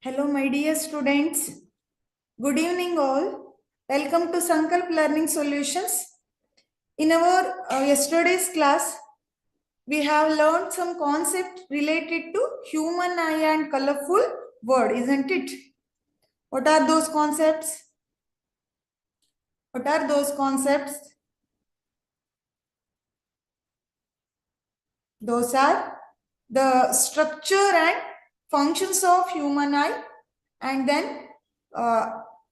Hello, my dear students. Good evening, all. Welcome to Sankalp Learning Solutions. In our yesterday's class, we have learned some concept related to human eye and colorful world, isn't it? What are those concepts? What are those concepts? Those are the structure and functions of human eye, and then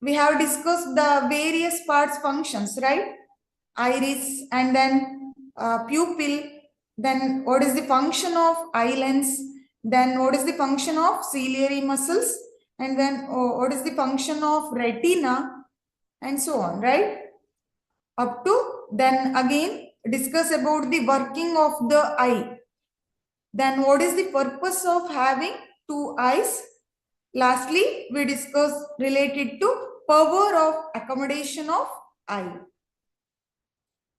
we have discussed the various parts functions, right? Iris, and then pupil, then what is the function of eye lens, then what is the function of ciliary muscles, and then what is the function of retina, and so on, right? Up to then again discuss about the working of the eye. Then what is the purpose of having two eyes? Lastly, we discuss related to power of accommodation of eye.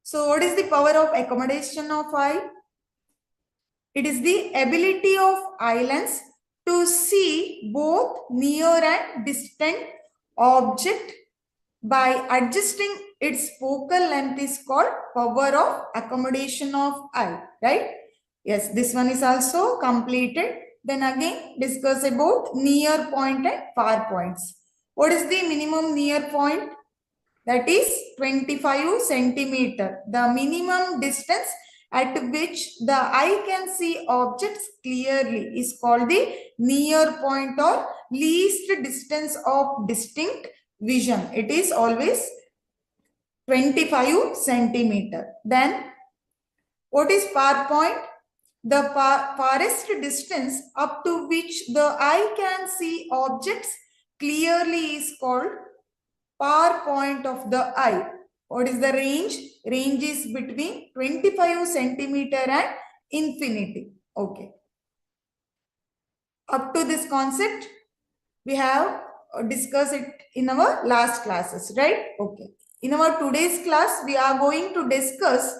So what is the power of accommodation of eye? It is the ability of eye lens to see both near and distant object by adjusting its focal length is called power of accommodation of eye, right? Yes, this one is also completed. Then again discuss about near point and far points. What is the minimum near point? That is 25 centimeter. The minimum distance at which the eye can see objects clearly is called the near point or least distance of distinct vision. It is always 25 centimeter. Then what is far point? The farthest distance up to which the eye can see objects clearly is called far point of the eye. What is the range? Range is between 25 centimeter and infinity. Okay. Up to this concept, we have discussed it in our last classes, right? Okay. In our today's class, we are going to discuss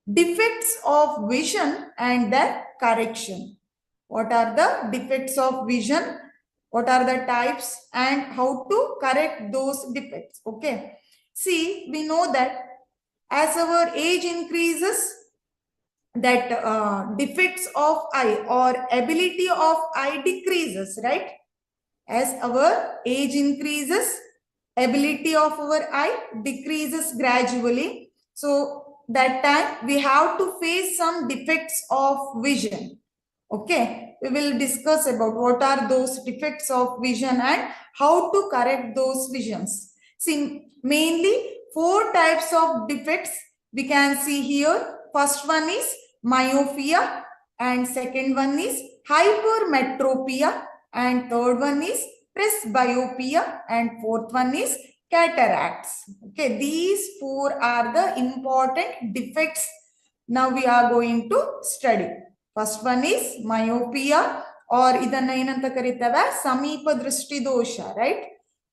defects of vision and their correction. What are the defects of vision? What are the types and how to correct those defects? Okay. See, we know that as our age increases, that defects of eye or ability of eye decreases, right? As our age increases, ability of our eye decreases gradually. So that time we have to face some defects of vision. Okay, we will discuss about what are those defects of vision and how to correct those visions. See, mainly 4 types of defects we can see here. First one is myopia, and second one is hypermetropia, and third one is presbyopia, and fourth one is cataracts. Okay, these 4 are the important defects now we are going to study. First one is myopia, or idanna enanta karitave sameepa drishti dosha, right?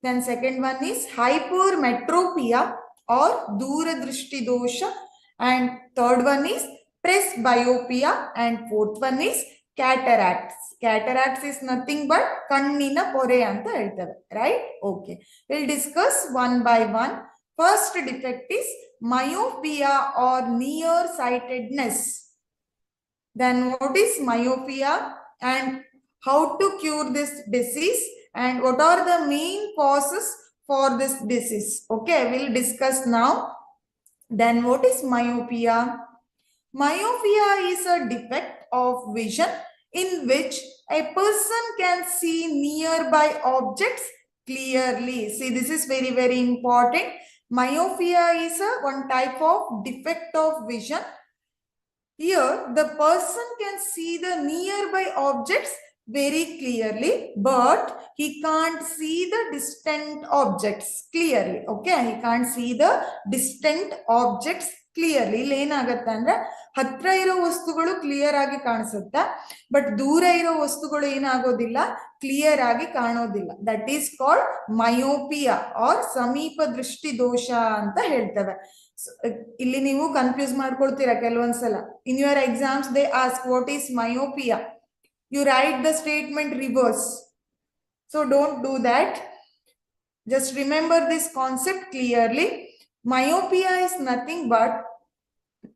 Then second one is hypermetropia or dura drishti dosha, and third one is presbyopia, and fourth one is cataracts. Cataracts is nothing but kannina pore anta heltave, right? Okay, we'll discuss one by one. First defect is myopia or nearsightedness. Then what is myopia and how to cure this disease and what are the main causes for this disease? Okay, we'll discuss now. Then what is myopia? Myopia is a defect of vision in which a person can see nearby objects clearly. See, this is very, very important. Myopia is one type of defect of vision. Here, the person can see the nearby objects very clearly, but he can't see the distant objects clearly. Okay, he can't see the distant objects clearly. ಇಲ್ಲಿ ಏನಾಗತ್ತೆ ಅಂದ್ರೆ ಹತ್ರ ಇರೋ ವಸ್ತುಗಳು clear ಆಗಿ ಕಾಣಿಸುತ್ತೆ, but ದೂರ ಇರೋ ವಸ್ತುಗಳು ಏನಾಗೋದಿಲ್ಲ, ಕ್ಲಿಯರ್ ಆಗಿ ಕಾಣೋದಿಲ್ಲ. That is called myopia or ಸಮೀಪ ದೃಷ್ಟಿ ದೋಷ ಅಂತ ಹೇಳ್ತೇವೆ. ಇಲ್ಲಿ ನೀವು ಕನ್ಫ್ಯೂಸ್ ಮಾಡ್ಕೊಳ್ತೀರಾ ಕೆಲವೊಂದ್ಸಲ. In your exams they ask what is myopia. You write the statement reverse. So don't do that. Just remember this concept clearly. Myopia is nothing but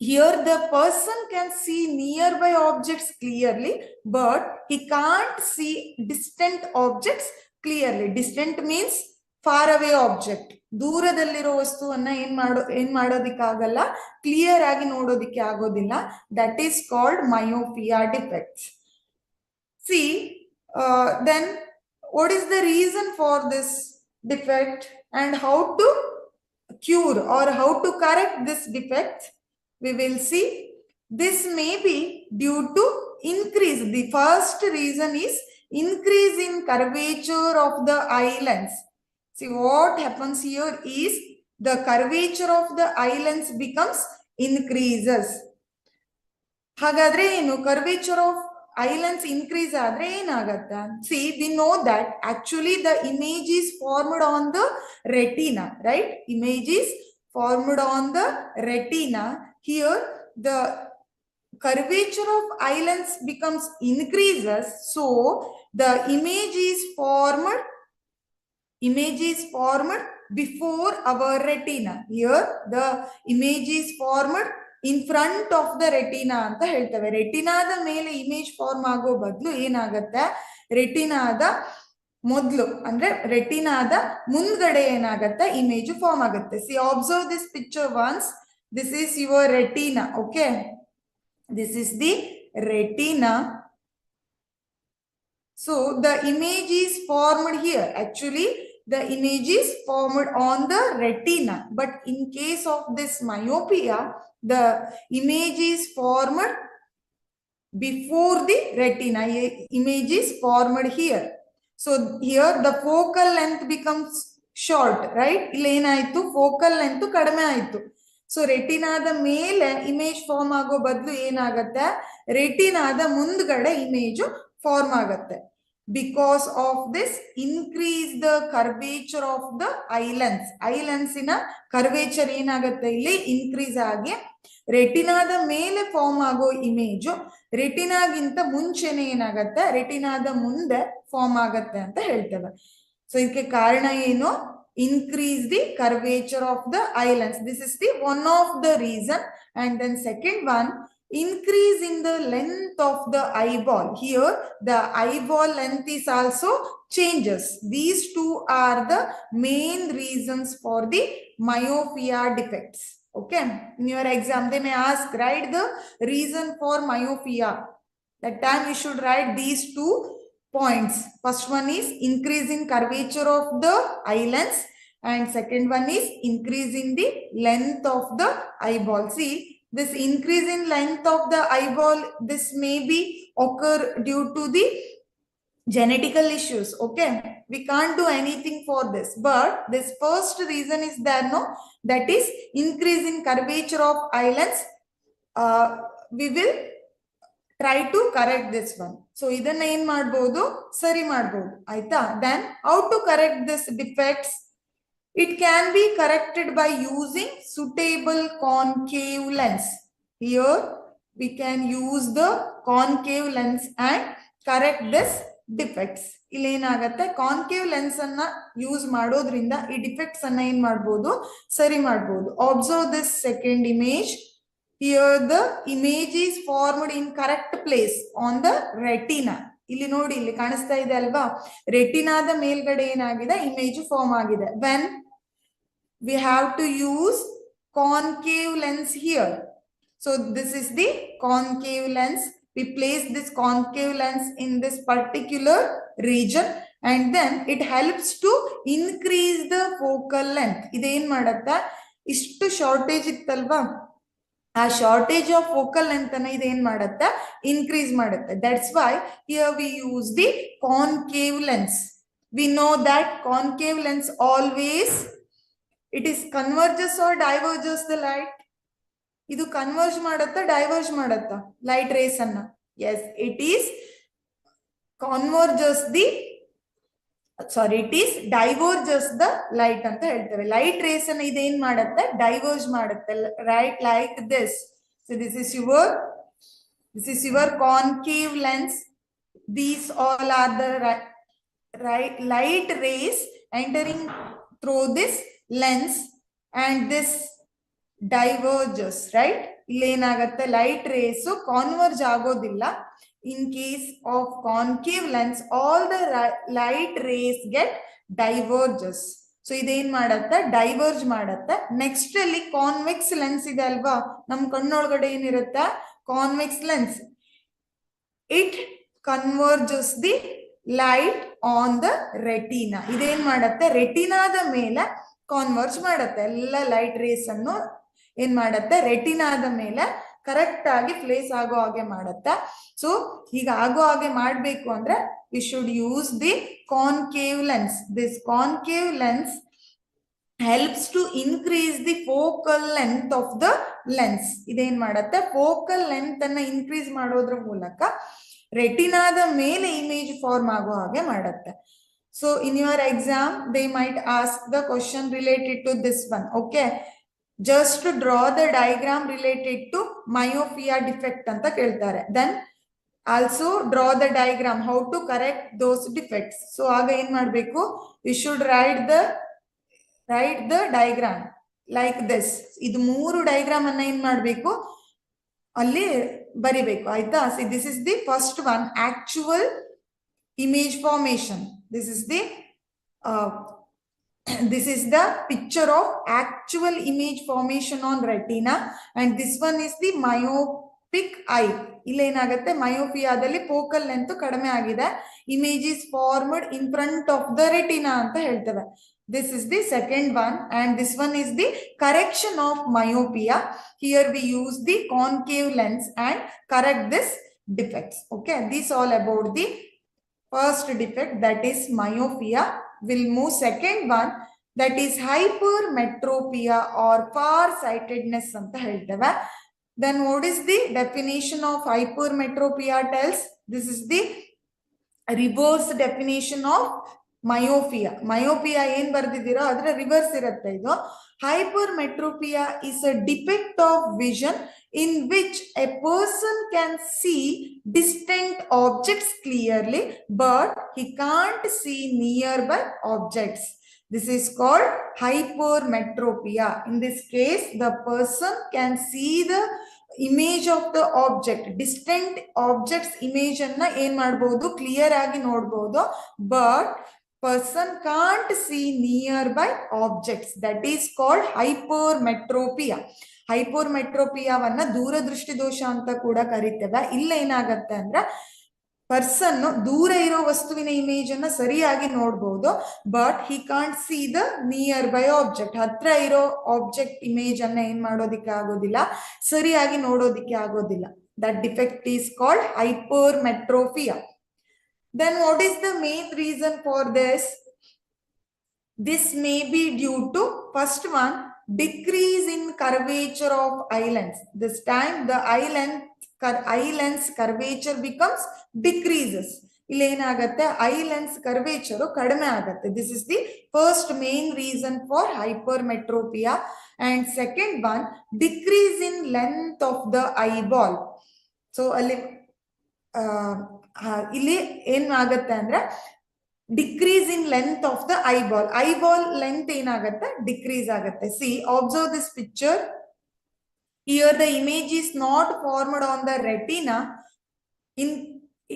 here the person can see nearby objects clearly, but he can't see distant objects clearly. Distant means far away object. ದೂರದಲ್ಲಿರೋ ವಸ್ತುವನ್ನ ಏನ್ ಮಾಡೋದಿಕ್ಕಾಗಲ್ಲ, clear ಆಗಿ ನೋಡೋದಿಕ್ಕೆ ಆಗೋದಿಲ್ಲ. That is called myopia defects. See, then what is the reason for this defect and how to cure or how to correct this defect? We will see. This may be due to increase. The first reason is increase in curvature of the eye lens. See, what happens here is the curvature of the eye lens becomes increases. ಹಾಗಾದ್ರೆ ಏನು, curvature of eye lens increase ಆದ್ರೆ ಏನಾಗತ್ತೆ? See, we know that actually the image is formed on the retina, right? Image is formed on the retina. Here the curvature of eye lens becomes increases, so the image is formed before our retina. Here the image is formed in front of the retina ಅಂತ ಹೇಳ್ತೇವೆ. ರೆಟಿನಾದ ಮೇಲೆ image form ಆಗೋ ಬದಲು ಏನಾಗತ್ತೆ, ರೆಟಿನಾದ ಮೊದಲು ಅಂದ್ರೆ ರೆಟಿನಾದ ಮುಂದ್ಗಡೆ ಏನಾಗತ್ತೆ, ಇಮೇಜ್ ಫಾರ್ಮ್ ಆಗುತ್ತೆ. C observe this picture once. This is your retina, okay? This is the retina. So the image is formed here. Actually, the image is formed on the retina. But in case of this myopia, the image is formed before the retina. Image is formed here. So here the focal length becomes short, right? Illenaitu focal length kadame aitu. So ರೆಟಿನಾದ ಮೇಲೆ image form ಆಗೋ ಬದಲು ಏನಾಗತ್ತೆ, ರೆಟಿನಾದ ಮುಂದ್ಗಡೆ image form ಆಗತ್ತೆ. Because of this increase the curvature of the eye lens. ಐಲೆನ್ಸಿನ curvature ಏನಾಗತ್ತೆ, ಇಲ್ಲಿ ಇನ್ಕ್ರೀಸ್ ಆಗಿ ರೆಟಿನಾದ ಮೇಲೆ ಫಾರ್ಮ್ ಆಗೋ ಇಮೇಜು ರೆಟಿನಾಗಿಂತ ಮುಂಚೆನೆ ಏನಾಗತ್ತೆ, ರೆಟಿನಾದ ಮುಂದೆ ಫಾರ್ಮ್ ಆಗತ್ತೆ ಅಂತ ಹೇಳ್ತೇವೆ. ಸೊ ಇದಕ್ಕೆ ಕಾರಣ ಏನು, increase the curvature of the eye lens. This is the one of the reason. And then second one, increase in the length of the eyeball. Here the eyeball length is also changes. These two are the main reasons for the myopia defects. Okay, in your exam they may ask, write the reason for myopia. That time you should write these two points. First one is increase in curvature of the eye lens, and second one is increase in the length of the eyeball. See, this increase in length of the eyeball, this may be occur due to the genetical issues. Okay, we can't do anything for this, but this first reason is there, no, that is increase in curvature of eye lens. We will try to correct this one. So ಇದನ್ನ ಏನ್ ಮಾಡಬಹುದು, ಸರಿ ಮಾಡಬಹುದು, ಆಯ್ತಾ? Then how to correct this defects? It can be corrected by using suitable concave lens. Here we can use the concave lens and correct this defects. ಇಲ್ಲಿ ಏನಾಗುತ್ತೆ, concave lens ಅನ್ನ use ಮಾಡೋದ್ರಿಂದ ಈ ಡಿಫೆಕ್ಟ್ಸ್ ಅನ್ನ ಏನ್ ಮಾಡಬಹುದು, ಸರಿ ಮಾಡಬಹುದು. Observe this second image. Here the image is formed in correct place on the retina. ಇಲ್ಲಿ ನೋಡಿ, ಇಲ್ಲಿ ಕಾಣಿಸ್ತಾ ಇದೆ ಅಲ್ವಾ, ರೆಟಿನಾದ ಮೇಲ್ಗಡೆ ಏನಾಗಿದೆ, ಇಮೇಜ್ ಫಾರ್ಮ್ ಆಗಿದೆ. When we have to use concave lens here. So this is the concave lens. We place this concave lens in this particular region and then it helps to increase the focal length. ಇದೇನ್ ಮಾಡತ್ತ, ಇಷ್ಟು shortage ಇತ್ತಲ್ವಾ, ಆ shortage of focal length ಅನ್ನ ಇದೇನ್ ಮಾಡುತ್ತೆ, increase ಮಾಡುತ್ತೆ. That's why here we use the concave lens. We know that concave lens always it is converges or diverges the light. ಇದು converge ಮಾಡುತ್ತಾ, ಡೈವರ್ಜ್ ಮಾಡುತ್ತಾ ಲೈಟ್ ರೇಸ್ ಅನ್ನ? Yes, it is converges the it is diverges the light ಅಂತ ಹೇಳ್ತೇವೆ. Light rays ಅನ್ನ ಇದೇನ್ ಮಾಡುತ್ತೆ, diverge ಮಾಡುತ್ತೆ, right, like this. So this is your concave lens. These all are the light rays entering through this lens and this diverges, right? ಇಲ್ಲೇನಾಗತ್ತೆ, light rays converge ಆಗೋದಿಲ್ಲ. In case of concave lens all the light rays get diverges. So ಇದೇನ್ ಮಾಡತ್ತೆ, diverge ಮಾಡತ್ತೆ. Next ಅಲ್ಲಿ convex lens ಇದೆ ಅಲ್ವಾ, ನಮ್ ಕಣ್ಣೊಳಗಡೆ ಏನಿರುತ್ತೆ, convex lens. It converges the light on the retina. ಇದೇನ್ ಮಾಡತ್ತೆ, ರೆಟಿನಾದ ಮೇಲೆ ಕಾನ್ವರ್ಜ್ ಮಾಡತ್ತೆ. ಎಲ್ಲ ಲೈಟ್ ರೇಸ್ ಅನ್ನು ಏನ್ ಮಾಡತ್ತೆ, ರೆಟಿನಾದ ಮೇಲೆ ಕರೆಕ್ಟ್ ಆಗಿ ಪ್ಲೇಸ್ ಆಗೋ ಹಾಗೆ ಮಾಡತ್ತೆ. ಸೊ ಈಗ ಆಗೋ ಹಾಗೆ ಮಾಡ್ಬೇಕು ಅಂದ್ರೆ we should use the concave lens. This concave lens helps to increase the focal length of the lens. ಇದೇನ್ ಮಾಡತ್ತೆ, ಫೋಕಲ್ ಲೆಂತ್ ಅನ್ನ ಇನ್ಕ್ರೀಸ್ ಮಾಡೋದ್ರ ಮೂಲಕ ರೆಟಿನಾದ ಮೇಲೆ ಇಮೇಜ್ ಫಾರ್ಮ್ ಆಗೋ ಹಾಗೆ ಮಾಡತ್ತೆ. So in your exam they might ask the question related to this one. Okay, just to draw the diagram related to myopia defect ಅಂತ ಕೇಳ್ತಾರೆ. then also draw the diagram how to correct those defects. So ಆಗ ಏನ್ ಮಾಡ್ಬೇಕು, you should write the diagram like this. ಇದು 3 diagram ಅನ್ನ ಏನ್ ಮಾಡ್ಬೇಕು, ಅಲ್ಲಿ ಬರಿಬೇಕು, ಆಯ್ತಾ? C this is the first one, actual image formation. This is the picture of actual image formation on retina, and this one is the myopic eye. ಇಲ್ಲೇನಾಗುತ್ತೆ, ಮಯೋಪಿಯಾದಲ್ಲಿ focal length ಕಡಿಮೆ ಆಗಿದೆ, image is formed in front of the retina ಅಂತ ಹೇಳ್ತೇವೆ. This is the second one, and this one is the correction of myopia. Here we use the concave lens and correct this defects. Okay, this all about the first defect, that is myopia. We'll move second one, that is hypermetropia or far-sightedness anta helteve. Then what is the definition of hypermetropia tells? This is the reverse definition of myopia. Myopia ಏನ್ ಬರ್ದಿದ್ದೀರೋ ಅದರ reverse ಇರುತ್ತೆ ಇದು. Hypermetropia is a defect of vision in which a person can see distant objects clearly, but he can't see nearby objects. This is called hypermetropia. In this case, the person can see the image of the object, distant objects image anna ಏನ್ ಮಾಡಬಹುದು, clear ಆಗಿ ನೋಡಬಹುದು, but person can't see nearby objects. That is called hypermetropia. ಹೈಪರ್ಮೆಟ್ರೋಪಿಯಾವನ್ನ ದೂರದೃಷ್ಟಿ ದೋಷ ಅಂತ ಕೂಡ ಕರಿತೇವೆ. ಇಲ್ಲ ಏನಾಗತ್ತೆ ಅಂದ್ರೆ ಪರ್ಸನ್ ದೂರ ಇರೋ ವಸ್ತುವಿನ ಇಮೇಜ್ ಅನ್ನ ಸರಿಯಾಗಿ ನೋಡಬಹುದು, but he can't see the near by object. ಹತ್ರ ಇರೋ ಆಬ್ಜೆಕ್ಟ್ ಇಮೇಜ್ ಅನ್ನ ಏನ್ ಮಾಡೋದಿಕ್ಕೆ ಆಗೋದಿಲ್ಲ, ಸರಿಯಾಗಿ ನೋಡೋದಿಕ್ಕೆ ಆಗೋದಿಲ್ಲ. That defect is called hypermetropia. Then what is the main reason for this? This may be due to, first one, decrease in curvature of eye lens. This time the eye lens curvature becomes decreases. ಇಲ್ಲಿ ಏನಾಗುತ್ತೆ, I lens curvature ಕಡಿಮೆ ಆಗುತ್ತೆ. This is the first main reason for hypermetropia. And second one, decrease in length of the eyeball. So ಅಲ್ಲಿ ಇಲ್ಲಿ ಏನ್ ಆಗತ್ತೆ ಅಂದ್ರೆ decrease in length of the eyeball length ಏನಾಗತ್ತೆ, ಡಿಕ್ರೀಸ್ ಆಗತ್ತೆ. See, observe this picture. Here the image is not formed on the retina. In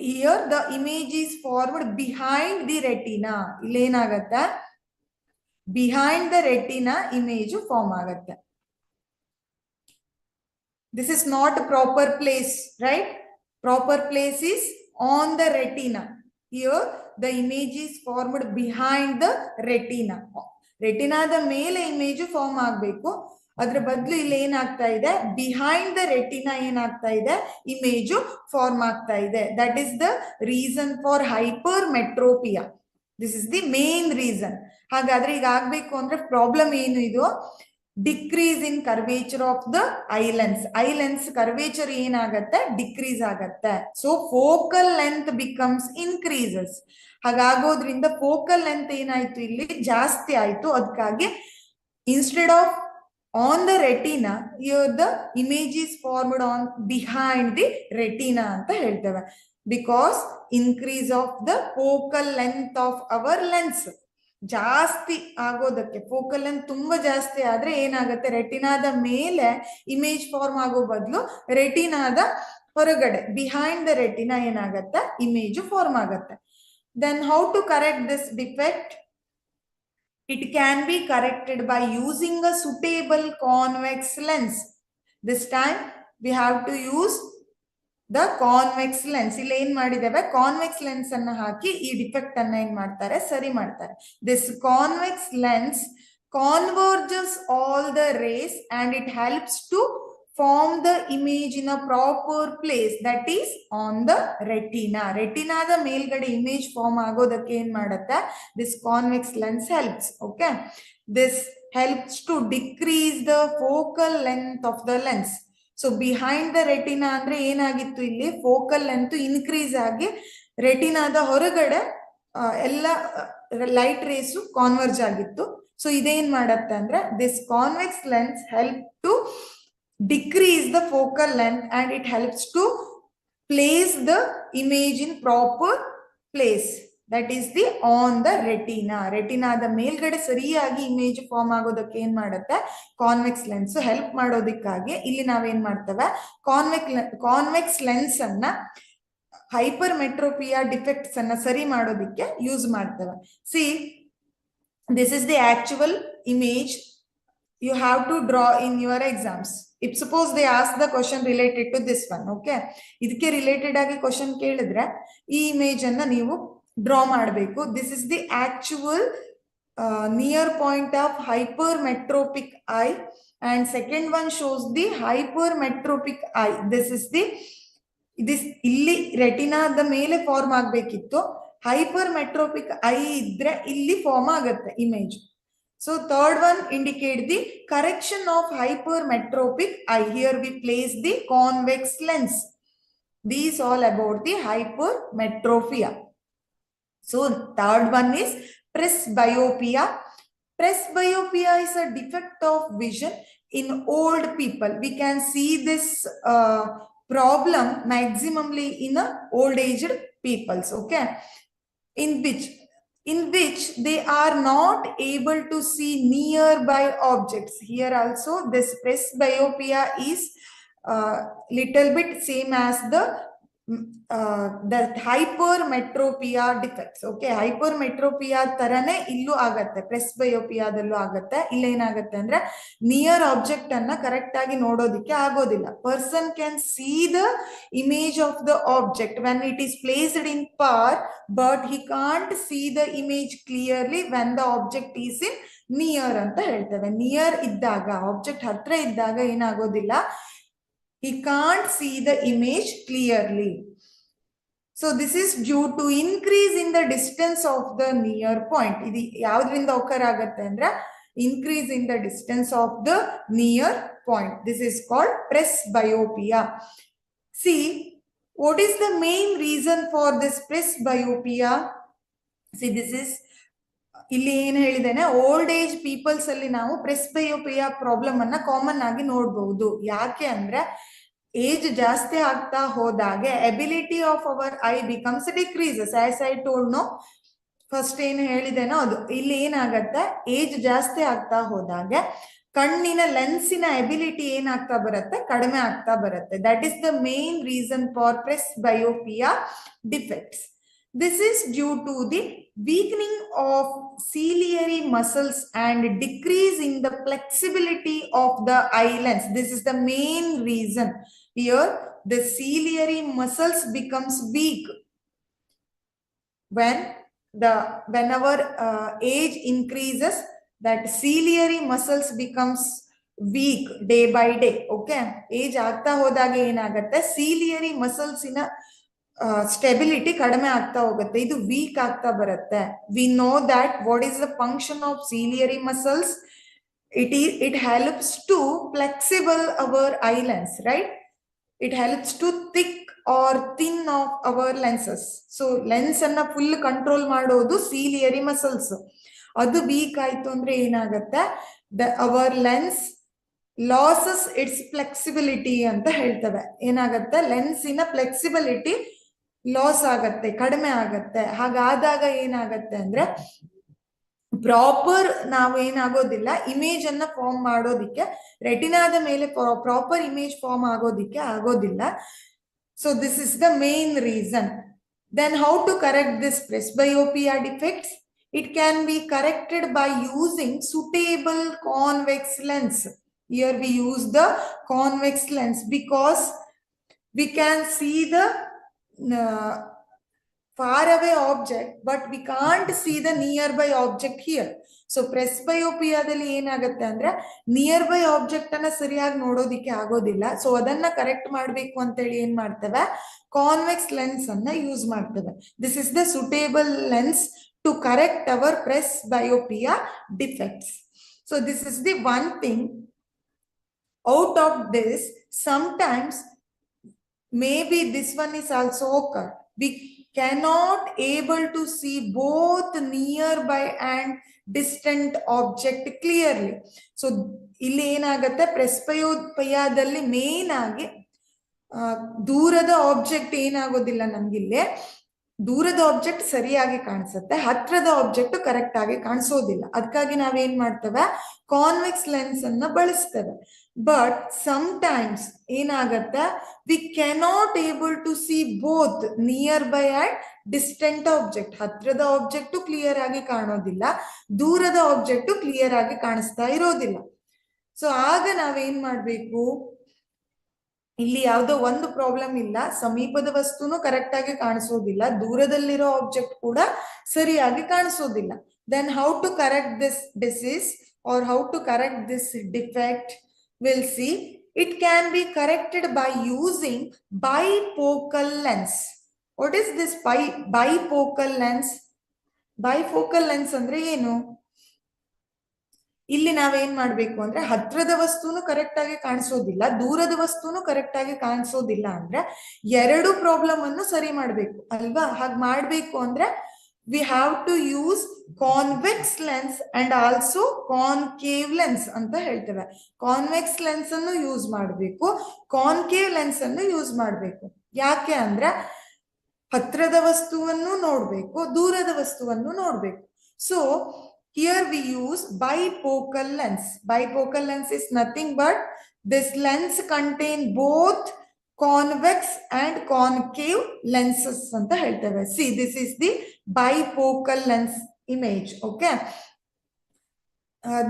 here the image is formed behind the retina. ಇಲ್ಲಿ ಏನಾಗತ್ತೆ, behind the retina image form ಆಗತ್ತೆ. This is not proper place, right? Proper place is on the retina. Here the image is formed behind the retina. ರೆಟಿನಾದ ಮೇಲೆ image form ಆಗಬೇಕು, ಅದ್ರ ಬದಲು ಇಲ್ಲಿ ಏನಾಗ್ತಾ ಇದೆ, ಬಿಹೈಂಡ್ ದ ರೆಟಿನಾ ಏನಾಗ್ತಾ ಇದೆ, ಇಮೇಜ್ ಫಾರ್ಮ್ ಆಗ್ತಾ ಇದೆ. That is the reason for hypermetropia. This is the main reason. ಹಾಗಾದ್ರೆ ಈಗ ಆಗ್ಬೇಕು ಅಂದ್ರೆ ಪ್ರಾಬ್ಲಮ್ ಏನು, ಇದು decrease in curvature of the eye lens. Eye lens curvature ಏನಾಗತ್ತೆ, ಡಿಕ್ರೀಸ್ ಆಗತ್ತೆ. So focal length becomes increases. ಹಾಗಾಗೋದ್ರಿಂದ ಫೋಕಲ್ ಲೆಂತ್ ಏನಾಯ್ತು, ಇಲ್ಲಿ ಜಾಸ್ತಿ ಆಯ್ತು. ಅದಕ್ಕಾಗಿ instead of on the retina, here the image is formed on behind the retina ಅಂತ ಹೇಳ್ತೇವೆ. Because increase of the focal length of our lens. ಜಾಸ್ತಿ ಆಗೋದಕ್ಕೆ, ಫೋಕಲ್ ಲೆಂತ್ ತುಂಬಾ ಜಾಸ್ತಿ ಆದ್ರೆ ಏನಾಗುತ್ತೆ, ರೆಟಿನಾದ ಮೇಲೆ ಇಮೇಜ್ ಫಾರ್ಮ್ ಆಗೋ ಬದಲು ರೆಟಿನಾದ ಹೊರಗಡೆ ಬಿಹೈಂಡ್ ದ ರೆಟಿನಾ ಏನಾಗತ್ತೆ, ಇಮೇಜ್ ಫಾರ್ಮ್ ಆಗತ್ತೆ. Then how to correct this defect? It can be corrected by using a suitable convex lens. This time we have to use the convex lens. ಇಲ್ಲಿ ಏನ್ ಮಾಡಿದ್ದೇವೆ, convex lens ಅನ್ನ ಹಾಕಿ ಈ defect ಅನ್ನ ಏನ್ ಮಾಡ್ತಾರೆ, ಸರಿ ಮಾಡ್ತಾರೆ. This convex lens converges all the rays and it helps to form the image in a proper place, that is on the retina. ರೆಟಿನಾದ ಮೇಲ್ಗಡೆ ಇಮೇಜ್ ಫಾರ್ಮ್ ಆಗೋದಕ್ಕೆ ಏನ್ ಮಾಡುತ್ತೆ, this convex lens helps. Okay, this helps to decrease the focal length of the lens. So behind the retina ಅಂದ್ರೆ ಏನಾಗಿತ್ತು, ಇಲ್ಲಿ focal length increase ಆಗಿ ರೆಟಿನಾದ ಹೊರಗಡೆ ಎಲ್ಲ ಲೈಟ್ ರೇಸು ಕಾನ್ವರ್ಜ್ ಆಗಿತ್ತು. ಸೊ ಇದೇನ್ ಮಾಡತ್ತೆ ಅಂದ್ರೆ, this convex lens help to decrease the focal length and it helps to place the image in proper place, that is the on the retina. ರೆಟಿನಾದ ಮೇಲ್ಗಡೆ ಸರಿಯಾಗಿ image form ಆಗೋದಕ್ಕೆ ಏನ್ ಮಾಡುತ್ತೆ, ಕಾನ್ವೆಕ್ಸ್ ಲೆನ್ಸ್ ಹೆಲ್ಪ್ ಮಾಡೋದಕ್ಕಾಗಿ ಇಲ್ಲಿ ನಾವೇನ್ ಮಾಡ್ತೇವೆ, ಕಾನ್ವೆಕ್ಸ್ ಲೆನ್ಸ್ ಅನ್ನ hyper ಮೆಟ್ರೋಪಿಯಾ defects ಅನ್ನ ಸರಿ ಮಾಡೋದಕ್ಕೆ ಯೂಸ್ ಮಾಡ್ತೇವೆ. C, this is the actual image you have to draw in your exams. If suppose they ask the question related to this one, okay, ಇದಕ್ಕೆ related ಆಗಿ ಕ್ವಶನ್ ಕೇಳಿದ್ರೆ ಈ image ಅನ್ನ ನೀವು ಡ್ರಾ ಮಾಡಬೇಕು. This is the actual near point of hypermetropic eye and second one shows the hypermetropic eye. This ಇಲ್ಲಿ ರೆಟಿನಾದ ಮೇಲೆ ಫಾರ್ಮ್ ಆಗ್ಬೇಕಿತ್ತು, ಹೈಪರ್ ಮೆಟ್ರೋಪಿಕ್ ಐ ಇದ್ರೆ ಇಲ್ಲಿ ಫಾರ್ಮ್ ಆಗತ್ತೆ image. So third one indicate the correction of hypermetropic eye. Here we place the convex lens. These all about the hypermetropia. So third one is presbyopia. Presbyopia is a defect of vision in old people. We can see this problem maximally in old aged peoples. Okay, in which they are not able to see nearby objects. Here also this presbyopia is little bit same as the hypermetropia defects. Okay, hypermetropia ತರನೇ ಇಲ್ಲೂ ಆಗತ್ತೆ, ಪ್ರೆಸ್ಬಯೋಪಿಯಾದಲ್ಲೂ ಆಗತ್ತೆ. ಇಲ್ಲೇನಾಗತ್ತೆ ಅಂದ್ರೆ near object ಅನ್ನ correct ಆಗಿ ನೋಡೋದಿಕ್ಕೆ ಆಗೋದಿಲ್ಲ. Person can see the image of the object when it is placed in far, but he can't see the image clearly when the object is in near ಅಂತ ಹೇಳ್ತೇವೆ. ನಿಯರ್ ಇದ್ದಾಗ, object ಹತ್ರ ಇದ್ದಾಗ ಏನಾಗೋದಿಲ್ಲ, he can't see the image clearly. So this is due to increase in the distance of the near point. Idi yaudrinda occur agutte andre increase in the distance of the near point. This is called presbyopia. See, what is the main reason for this presbyopia? See, this is ಇಲ್ಲಿ ಏನ್ ಹೇಳಿದ್ದೇನೆ, old age people's ಅಲ್ಲಿ ನಾವು ಪ್ರೆಸ್ಬಯೋಪಿಯಾ problem ಅನ್ನ common ಆಗಿ ನೋಡಬಹುದು. ಯಾಕೆ ಅಂದ್ರೆ ಏಜ್ ಜಾಸ್ತಿ ಆಗ್ತಾ ಹೋದಾಗೆ ability of our eye becomes decreases. As I told no, first ಏನು ಹೇಳಿದೇನೋ ಅದು. ಇಲ್ಲಿ ಏನಾಗತ್ತೆ, ಏಜ್ ಜಾಸ್ತಿ ಆಗ್ತಾ ಹೋದಾಗೆ ಕಣ್ಣಿನ ಲೆನ್ಸಿನ ಎಬಿಲಿಟಿ ಏನಾಗ್ತಾ ಬರುತ್ತೆ, ಕಡಿಮೆ ಆಗ್ತಾ ಬರುತ್ತೆ. That is the main reason for ಪ್ರೆಸ್ಬಯೋಪಿಯಾ defects. This is due to the weakening of ciliary muscles and decrease in the flexibility of the eye lens. This is the main reason. Here the ciliary muscles becomes weak whenever age increases, that ciliary muscles becomes weak day by day. Okay, age ಆಗ್ತಾ ಹೋದಾಗ ಏನಾಗುತ್ತೆ, ciliary muscles ಇನ stability ಕಡಿಮೆ ಆಗ್ತಾ ಹೋಗುತ್ತೆ, ಇದು weak ಆಗ್ತಾ ಬರುತ್ತೆ. V know that what is the function of ciliary muscles. It helps to flexible our eye lens, right? It helps to thick or thin of our lenses. So lens ಅನ್ನ full control ಮಾಡೋದು ciliary muscles. ಅದು weak ಆಯ್ತು ಅಂದ್ರೆ ಏನಾಗುತ್ತೆ, our lens losses its flexibility ಅಂತ ಹೇಳ್ತೇವೆ. ಏನಾಗುತ್ತೆ, ಲೆನ್ಸಿನ flexibility loss ಆಗತ್ತೆ, ಕಡಿಮೆ ಆಗತ್ತೆ. ಹಾಗಾದಾಗ ಏನಾಗತ್ತೆ ಅಂದ್ರೆ ಪ್ರಾಪರ್ ನಾವು ಏನಾಗೋದಿಲ್ಲ, ಇಮೇಜ್ ಅನ್ನ ಫಾರ್ಮ್ ಮಾಡೋದಿಕ್ಕೆ, ರೆಟಿನಾದ ಮೇಲೆ ಪ್ರಾಪರ್ ಇಮೇಜ್ ಫಾರ್ಮ್ ಆಗೋದಿಕ್ಕೆ ಆಗೋದಿಲ್ಲ. So this is the main reason. Then how to correct this presbyopia defects? It can be corrected by using suitable convex lens. Here we use the convex lens because we can see the far away object, but we can't see the nearby object here. So ಪ್ರೆಸ್ಬಯೋಪಿಯಾದಲ್ಲಿ ಏನಾಗುತ್ತೆ ಅಂದ್ರೆ near by object ಅನ್ನ ಸರಿಯಾಗಿ ನೋಡೋದಿಕ್ಕೆ ಆಗೋದಿಲ್ಲ. So ಅದನ್ನ correct ಮಾಡ್ಬೇಕು ಅಂತೇಳಿ ಏನ್ ಮಾಡ್ತೇವೆ, ಕಾನ್ವೆಕ್ಸ್ ಲೆನ್ಸ್ ಅನ್ನ ಯೂಸ್ ಮಾಡ್ತೇವೆ. This is the suitable lens to correct our presbyopia defects. So this is the one thing. Out of this, sometimes maybe this one is also occur. We cannot able to see both nearby and distant object clearly. So ಇಲ್ಲಿ ಏನಾಗುತ್ತೆ, ಪ್ರೆಸ್ಬಯೋಪಿಯಾದಲ್ಲಿ main ಆಗಿ ದೂರದ object ಏನಾಗೋದಿಲ್ಲ, ನಮ್ಗಿಲ್ಲೇ ದೂರದ object ಸರಿಯಾಗಿ ಕಾಣಿಸುತ್ತೆ, ಹತ್ರದ object correct ಆಗಿ ಕಾಣಿಸೋದಿಲ್ಲ. ಅದಕ್ಕಾಗಿ ನಾವೇನ್ ಮಾಡ್ತೇವೆ, ಕಾನ್ವೆಕ್ಸ್ ಲೆನ್ಸ್ ಅನ್ನ ಬಳಸ್ತೇವೆ. ಬಟ್ ಸಮಟೈಮ್ಸ್ ಏನಾಗತ್ತೆ, we cannot able to see both near by and distant object. ಹತ್ರದ ಆಬ್ಜೆಕ್ಟ್ ಕ್ಲಿಯರ್ ಆಗಿ ಕಾಣೋದಿಲ್ಲ, ದೂರದ ಆಬ್ಜೆಕ್ಟ್ ಕ್ಲಿಯರ್ ಆಗಿ ಕಾಣಿಸ್ತಾ ಇರೋದಿಲ್ಲ. ಸೊ ಆಗ ನಾವೇನ್ ಮಾಡ್ಬೇಕು, ಇಲ್ಲಿ ಯಾವುದೋ ಒಂದು ಪ್ರಾಬ್ಲಮ್ ಇಲ್ಲ, ಸಮೀಪದ ವಸ್ತುನು ಕರೆಕ್ಟ್ ಆಗಿ ಕಾಣಿಸೋದಿಲ್ಲ, ದೂರದಲ್ಲಿರೋ ಆಬ್ಜೆಕ್ಟ್ ಕೂಡ ಸರಿಯಾಗಿ ಕಾಣಿಸೋದಿಲ್ಲ. Then how to correct this disease or how to correct this defect, we'll see. It can be corrected by using bifocal lens. What is this bifocal lens? Bifocal lens ಅಂದ್ರೆ ಏನು? ಇಲ್ಲಿ ನಾವೇನ್ ಮಾಡ್ಬೇಕು ಅಂದ್ರೆ ಹತ್ರದ ವಸ್ತುನು ಕರೆಕ್ಟ್ ಆಗಿ ಕಾಣಿಸೋದಿಲ್ಲ, ದೂರದ ವಸ್ತುನು ಕರೆಕ್ಟ್ ಆಗಿ ಕಾಣಿಸೋದಿಲ್ಲ ಅಂದ್ರೆ ಎರಡು ಪ್ರಾಬ್ಲಮ್ ಅನ್ನು ಸರಿ ಮಾಡ್ಬೇಕು ಅಲ್ವಾ? ಹಾಗೆ ಮಾಡ್ಬೇಕು ಅಂದ್ರೆ we have to use convex lens and also concave lens ಅಂತ ಹೇಳ್ತೇವೆ. ಕಾನ್ವೆಕ್ಸ್ ಲೆನ್ಸ್ ಅನ್ನು ಯೂಸ್ ಮಾಡಬೇಕು, ಕಾನ್ಕೇವ್ ಲೆನ್ಸ್ ಅನ್ನು ಯೂಸ್ ಮಾಡಬೇಕು. ಯಾಕೆ ಅಂದ್ರೆ ಹತ್ರದ ವಸ್ತುವನ್ನು ನೋಡ್ಬೇಕು, ದೂರದ ವಸ್ತುವನ್ನು ನೋಡ್ಬೇಕು. So here we use bifocal lens. Bifocal lens is nothing but this lens contain both convex and concave lenses anta heltave. See, this is the bifocal lens image. Okay,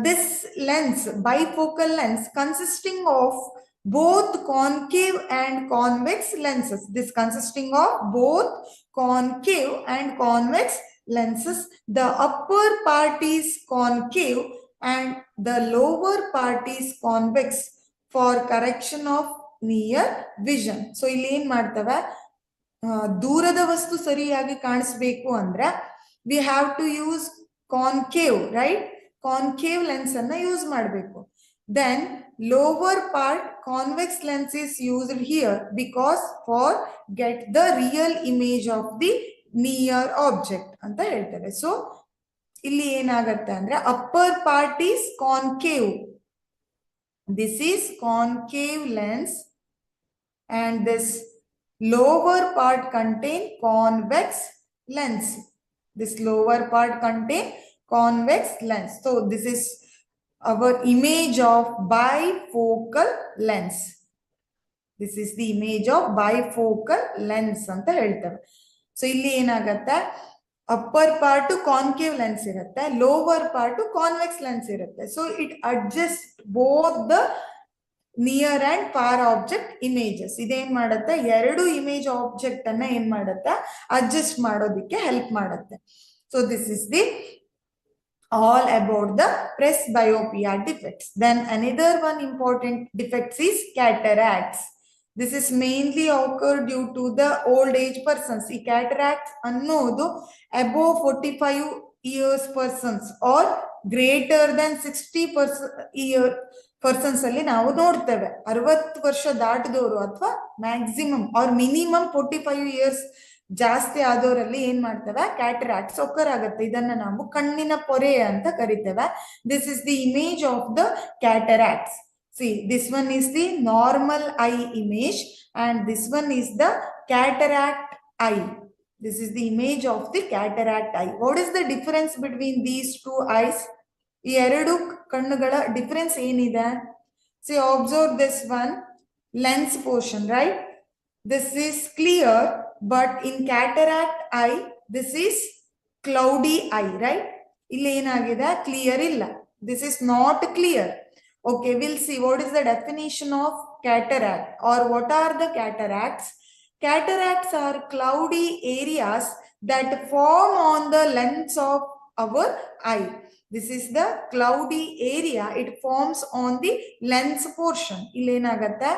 this lens, bifocal lens, consisting of both concave and convex lenses. This consisting of both concave and convex lenses. The upper part is concave and the lower part is convex for correction of near vision. So ಇಲ್ಲಿ ಏನ್ ಮಾಡ್ತವೆ, ದೂರದ ವಸ್ತು ಸರಿಯಾಗಿ ಕಾಣಿಸ್ಬೇಕು ಅಂದ್ರೆ we have to use concave, right? Concave lens ಅನ್ನ use ಮಾಡಬೇಕು. Then lower part convex lens is used here because for get the real image of the near object ಅಂತ ಹೇಳ್ತಾರೆ. ಸೊ ಇಲ್ಲಿ ಏನಾಗತ್ತೆ ಅಂದ್ರೆ upper part is concave. This is concave lens and this lower part contain convex lens. This lower part contain convex lens. So this is our image of bifocal lens. This is the image of bifocal lens anta heltave. So illi enagatte, upper part concave lens irutte, lower part convex lens irutte. So it adjusts both the near and far object images. ಇದೇನ್ ಮಾಡುತ್ತೆ, ಎರಡು image object ಅನ್ನ ಏನ್ ಮಾಡುತ್ತೆ, adjust ಮಾಡೋದಿಕ್ಕೆ help ಮಾಡುತ್ತೆ. So this is the all about the presbyopia defects. Then another one important defects is cataracts. This is mainly occur due to the old age persons. ಈ cataracts ಅನ್ನೋದು above 45 years persons or greater than 60 persons ಅಲ್ಲಿ ನಾವು ನೋಡ್ತೇವೆ. 60 ವರ್ಷ ದಾಟಿದವರು ಅಥವಾ maximum R minimum 45 years ಜಾಸ್ತಿ ಆದವರಲ್ಲಿ ಏನ್ ಮಾಡ್ತೇವೆ, ಕ್ಯಾಟರಾಕ್ಟ್ಸ್ ಒಕ್ಕರ್ ಆಗುತ್ತೆ. ಇದನ್ನ ನಾವು ಕಣ್ಣಿನ ಪೊರೆ ಅಂತ ಕರಿತೇವೆ. This is the image of the cataracts. See, this one is the normal eye image and this one is the cataract eye. This is the image of the cataract eye. What is the difference between these two eyes? ಈ ಎರಡು ಕಣ್ಣುಗಳ difference ಏನಿದೆ? See, observe this one lens portion, right? This is clear, but in cataract eye, this is cloudy eye, right? ಇಲ್ಲಿ ಏನಾಗಿದೆ? Clear ಇಲ್ಲ. This is not clear. Okay, we'll see what is the definition of cataract or what are the cataracts. Cataracts are cloudy areas that form on the lens of our eye. This is the cloudy area. It forms on the lens portion. ಇಲ್ಲಿ ಏನಾಗತ್ತೆ?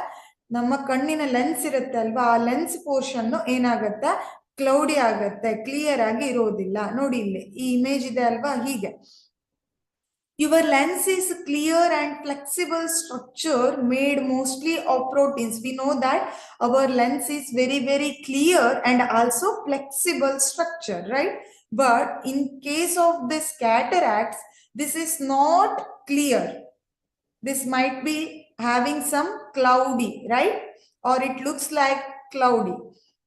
ನಮ್ಮ ಕಣ್ಣಿನ lens ಇರುತ್ತೆ ಅಲ್ವಾ, ಆ lens portion ಏನಾಗತ್ತೆ? Cloudy ಆಗತ್ತೆ, clear ಆಗಿ ಇರೋದಿಲ್ಲ. ನೋಡಿ ಇಲ್ಲಿ ಈ ಇಮೇಜ್ ಇದೆ ಅಲ್ವಾ, ಹೀಗೆ. Your lens is clear and flexible structure made mostly of proteins. We know that our lens is very, very clear and also flexible structure, right? But in case of this cataracts, this is not clear. This might be having some cloudy, right? Or it looks like cloudy.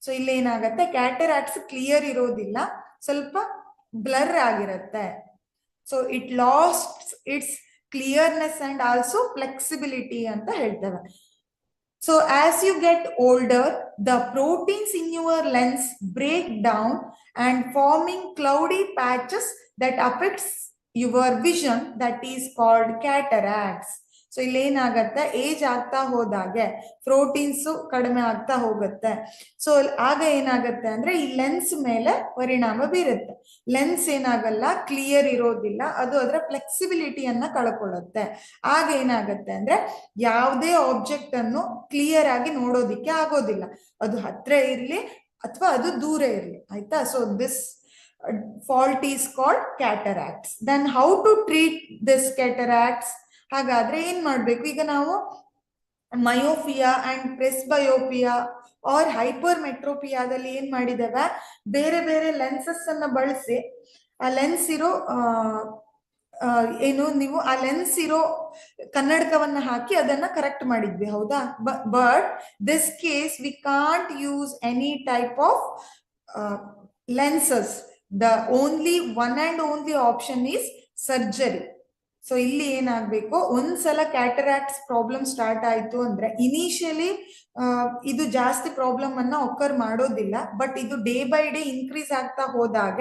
So ಇಲ್ಲಿ ಏನಾಗತ್ತೆ? Cataracts clear ಇರೋದಿಲ್ಲ, ಸ್ವಲ್ಪ blur ಆಗಿರುತ್ತೆ. So it lost its clearness and also flexibility ಅಂತ ಹೇಳ್ತೇವೆ. So as you get older, the proteins in your lens break down and forming cloudy patches that affects your vision, that is called cataracts. So ಇಲ್ಲಿ ಏನಾಗತ್ತೆ? Age ಆಗ್ತಾ ಹೋದಾಗೆ proteins ಕಡಿಮೆ ಆಗ್ತಾ ಹೋಗುತ್ತೆ. So ಆಗ ಏನಾಗತ್ತೆ ಅಂದ್ರೆ ಈ ಲೆನ್ಸ್ ಮೇಲೆ ಪರಿಣಾಮ ಬೀರುತ್ತೆ. ಲೆನ್ಸ್ ಏನಾಗಲ್ಲ, ಕ್ಲಿಯರ್ ಇರೋದಿಲ್ಲ, ಅದು ಅದರ ಫ್ಲೆಕ್ಸಿಬಿಲಿಟಿಯನ್ನ ಕಳ್ಕೊಳ್ಳುತ್ತೆ. ಆಗ ಏನಾಗತ್ತೆ ಅಂದ್ರೆ ಯಾವುದೇ ಆಬ್ಜೆಕ್ಟ್ ಅನ್ನು ಕ್ಲಿಯರ್ ಆಗಿ ನೋಡೋದಿಕ್ಕೆ ಆಗೋದಿಲ್ಲ, ಅದು ಹತ್ರ ಇರ್ಲಿ ಅಥವಾ ಅದು ದೂರ ಇರ್ಲಿ, ಆಯ್ತಾ? So this fault is called cataracts. Then how to treat this cataracts? ಹಾಗಾದ್ರೆ ಏನ್ ಮಾಡ್ಬೇಕು? ಈಗ ನಾವು ಮಯೋಪಿಯಾ ಅಂಡ್ ಪ್ರೆಸ್ಬಯೋಪಿಯಾ ಆರ್ ಹೈಪರ್ಮೆಟ್ರೋಪಿಯಾದಲ್ಲಿ ಏನ್ ಮಾಡಿದ್ದೇವೆ? ಬೇರೆ ಬೇರೆ ಲೆನ್ಸಸ್ ಅನ್ನ ಬಳಸಿ ಆ ಲೆನ್ಸ್ ಇರೋ ಏನು ನೀವು ಆ ಲೆನ್ಸ್ ಇರೋ ಕನ್ನಡಕವನ್ನ ಹಾಕಿ ಅದನ್ನ ಕರೆಕ್ಟ್ ಮಾಡಿದ್ವಿ, ಹೌದಾ? But this case we can't use any type of lenses. The only one and only option is surgery. So ಇಲ್ಲಿ ಏನಾಗಬೇಕು? ಒಂದ್ಸಲ ಕ್ಯಾಟರಾಕ್ಟ್ಸ್ ಪ್ರಾಬ್ಲಮ್ ಸ್ಟಾರ್ಟ್ ಆಯ್ತು ಅಂದ್ರೆ ಇನಿಷಿಯಲಿ ಇದು ಜಾಸ್ತಿ ಪ್ರಾಬ್ಲಮ್ ಅನ್ನ ಒಕ್ಕರ್ ಮಾಡೋದಿಲ್ಲ, ಬಟ್ ಇದು ಡೇ ಬೈ ಡೇ ಇನ್ಕ್ರೀಸ್ ಆಗ್ತಾ ಹೋದಾಗ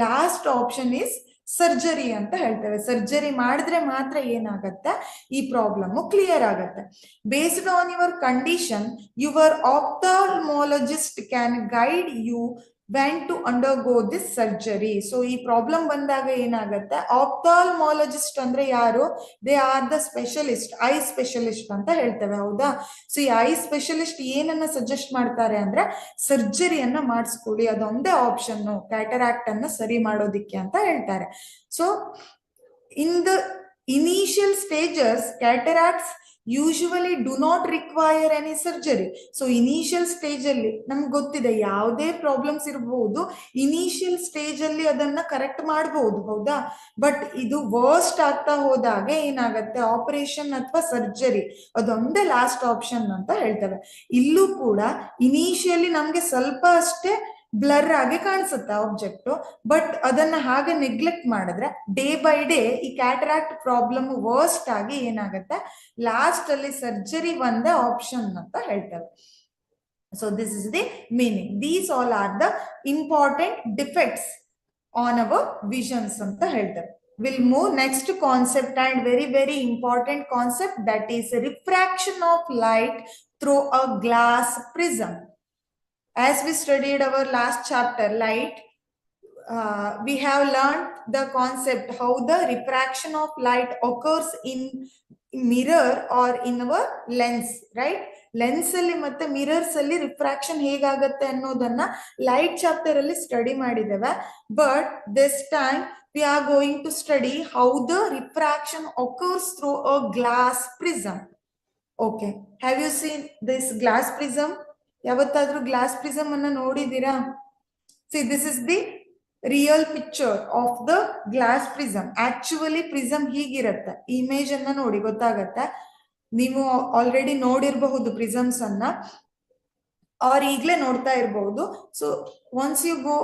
ಲಾಸ್ಟ್ ಆಪ್ಷನ್ ಇಸ್ ಸರ್ಜರಿ ಅಂತ ಹೇಳ್ತೇವೆ. ಸರ್ಜರಿ ಮಾಡಿದ್ರೆ ಮಾತ್ರ ಏನಾಗತ್ತೆ? ಈ ಪ್ರಾಬ್ಲಮ್ ಕ್ಲಿಯರ್ ಆಗತ್ತೆ. Based on your condition, your ophthalmologist can guide you when to undergo this surgery. So ಈ ಪ್ರಾಬ್ಲಮ್ ಬಂದಾಗ ಏನಾಗತ್ತೆ? ಆಪ್ಥಾಲ್ಮಾಲಜಿಸ್ಟ್ ಅಂದ್ರೆ ಯಾರು? They are the specialist, eye specialist ಅಂತ ಹೇಳ್ತೇವೆ, ಹೌದಾ? ಸೊ ಈ ಐ ಸ್ಪೆಷಲಿಸ್ಟ್ ಏನನ್ನ ಸಜೆಸ್ಟ್ ಮಾಡ್ತಾರೆ ಅಂದ್ರೆ ಸರ್ಜರಿಯನ್ನ ಮಾಡಿಸ್ಕೊಳ್ಳಿ, ಅದೊಂದೇ ಆಪ್ಷನ್ ಕ್ಯಾಟರಾಕ್ಟ್ ಅನ್ನ ಸರಿ ಮಾಡೋದಿಕ್ಕೆ ಅಂತ ಹೇಳ್ತಾರೆ. So in the initial stages cataracts usually do not require any surgery. So initial stage ಅಲ್ಲಿ ನಮ್ಗೆ ಗೊತ್ತಿದೆ ಯಾವುದೇ ಪ್ರಾಬ್ಲಮ್ಸ್ ಇರಬಹುದು, ಇನಿಷಿಯಲ್ ಸ್ಟೇಜ್ ಅಲ್ಲಿ ಅದನ್ನ ಕರೆಕ್ಟ್ ಮಾಡಬಹುದು, ಹೌದಾ? ಬಟ್ ಇದು ವರ್ಸ್ಟ್ ಆಗ್ತಾ ಹೋದಾಗ ಏನಾಗತ್ತೆ? ಆಪರೇಷನ್ ಅಥವಾ ಸರ್ಜರಿ ಅದೊಂದೇ ಲಾಸ್ಟ್ ಆಪ್ಷನ್ ಅಂತ ಹೇಳ್ತೇವೆ. ಇಲ್ಲೂ ಕೂಡ ಇನಿಷಿಯಲಿ ನಮ್ಗೆ ಸ್ವಲ್ಪ ಅಷ್ಟೇ ಬ್ಲರ್ ಆಗಿ ಕಾಣಿಸುತ್ತೆ ಆಬ್ಜೆಕ್ಟ್, ಬಟ್ ಅದನ್ನ ಹಾಗೆ ನೆಗ್ಲೆಕ್ಟ್ ಮಾಡಿದ್ರೆ ಡೇ ಬೈ ಡೇ ಈ ಕ್ಯಾಟರಾಕ್ಟ್ ಪ್ರಾಬ್ಲಮ್ ವರ್ಸ್ಟ್ ಆಗಿ ಏನಾಗುತ್ತೆ? ಲಾಸ್ಟ್ ಅಲ್ಲಿ ಸರ್ಜರಿ ಒಂದೇ ಆಪ್ಷನ್ ಅಂತ ಹೇಳ್ತೇವೆ. So this is the meaning. These all are the important defects on our visions ಅಂತ ಹೇಳ್ತೇವೆ. We'll move next concept and very, very important concept, that is refraction of light through a glass prism. As we studied our last chapter, light, we have learned the concept how the refraction of light occurs in mirror or in our lens, right? Lens ಅಲ್ಲಿ ಮತ್ತೆ mirrors ಅಲ್ಲಿ refraction ಹೇಗಾಗತ್ತೆ ಅನ್ನೋದನ್ನ light chapter ಅಲ್ಲಿ study ಮಾಡಿದ್ದೇವೆ. But this time we are going to study how the refraction occurs through a glass prism. Okay, have you seen this glass prism? ಯಾವತ್ತಾದ್ರೂ glass prism ಅನ್ನ ನೋಡಿದೀರಾ? See, this is the real picture of the glass prism. Actually prism ಹೀಗಿರುತ್ತೆ. Image ಅನ್ನ ನೋಡಿ ಗೊತ್ತಾಗತ್ತೆ. ನೀವು already ನೋಡಿರಬಹುದು ಪ್ರಿಸಮ್ಸ್ ಅನ್ನ. R ಈಗಲೇ ನೋಡ್ತಾ ಇರಬಹುದು. So once you go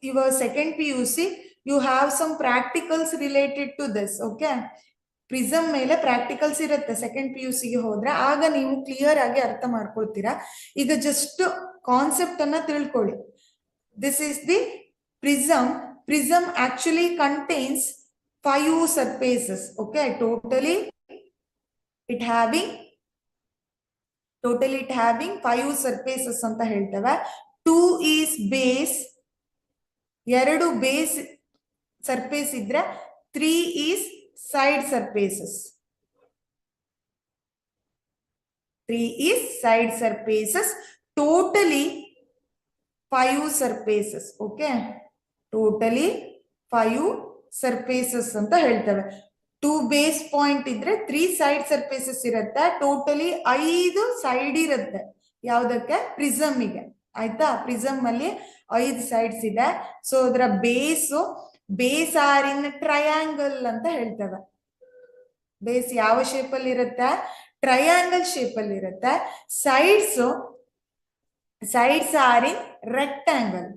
your second PUC, you have some practicals related to this. Okay, prism ಮೇಲೆ ಪ್ರಾಕ್ಟಿಕಲ್ಸ್ ಇರುತ್ತೆ ಸೆಕೆಂಡ್ PUC ಗೆ ಹೋದ್ರೆ, ಆಗ ನೀವು ಕ್ಲಿಯರ್ ಆಗಿ ಅರ್ಥ ಮಾಡ್ಕೊಳ್ತೀರಾ. ಈಗ ಜಸ್ಟ್ ಕಾನ್ಸೆಪ್ಟ್ ಅನ್ನ ತಿಳ್ಕೊಳ್ಳಿ. This is the prism. Prism actually contains 5 surfaces. Okay, totally it having 5 surfaces ಅಂತ ಹೇಳ್ತೇವೆ. 2 is base, 2 ಬೇಸ್ ಸರ್ಫೇಸ್ ಇದ್ರೆ 3 is side surfaces. 3 is side surfaces. Totally 5 surfaces. Okay, totally 5 surfaces ಅಂತ ಹೇಳ್ತೇವೆ. 2 ಬೇಸ್ ಪಾಯಿಂಟ್ ಇದ್ರೆ 3 side surfaces ಇರುತ್ತೆ. Totally 5 side ಇರುತ್ತೆ. ಯಾವ್ದಕ್ಕೆ? ಪ್ರಿಸಮ್ಗೆ. ಆಯ್ತಾ? ಪ್ರಿಸಮ್ ಅಲ್ಲಿ 5 ಸೈಡ್ಸ್ ಇದೆ. ಸೊ ಅದರ ಬೇಸ್ ಆರ್ ಇನ್ ಟ್ರಯಾಂಗಲ್ ಅಂತ ಹೇಳ್ತೇವೆ. ಬೇಸ್ ಯಾವ ಶೇಪ್ ಅಲ್ಲಿ ಇರುತ್ತೆ? ಟ್ರಯಾಂಗಲ್ ಶೇಪ್ ಅಲ್ಲಿ ಇರುತ್ತೆ. Sides are in rectangle.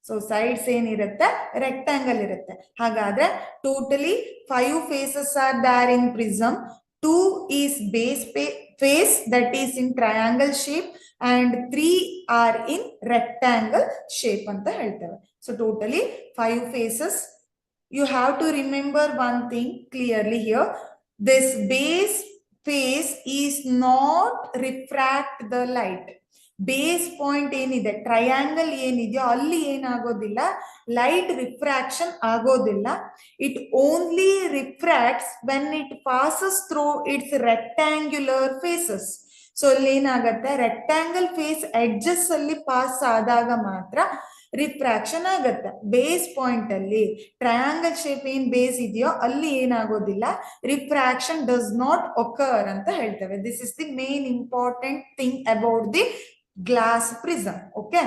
So sides ಏನಿರುತ್ತೆ? ರೆಕ್ಟ್ಯಾಂಗಲ್ ಇರುತ್ತೆ. ಹಾಗಾದ್ರೆ totally 5 faces are there in prism. 2 is base face, that is in triangle shape, and 3 are in rectangle shape ಅಂತ ಹೇಳ್ತೇವೆ. So totally 5 faces. You have to remember one thing clearly here. This base face is not refract the light. Base point ಏನಿದೆ, triangle ಏನಿದೆಯೋ ಅಲ್ಲಿ ಏನಾಗೋದಿಲ್ಲ, light refraction ಆಗೋದಿಲ್ಲ. It only refracts when it passes through its rectangular faces. So ಅಲ್ಲಿ ಏನಾಗತ್ತೆ, rectangle face edges ಅಲ್ಲಿ pass ಆದಾಗ ಮಾತ್ರ ರಿಫ್ರಾಕ್ಷನ್ ಆಗತ್ತೆ. ಬೇಸ್ ಪಾಯಿಂಟ್ ಅಲ್ಲಿ ಟ್ರಯಾಂಗಲ್ ಶೇಪ್ ಏನ್ ಬೇಸ್ ಇದೆಯೋ ಅಲ್ಲಿ ಏನಾಗೋದಿಲ್ಲ, ರಿಫ್ರಾಕ್ಷನ್ ಡಸ್ ನಾಟ್ ಒಕರ್ ಅಂತ ಹೇಳ್ತೇವೆ. This is the main important thing about the glass prism. Okay,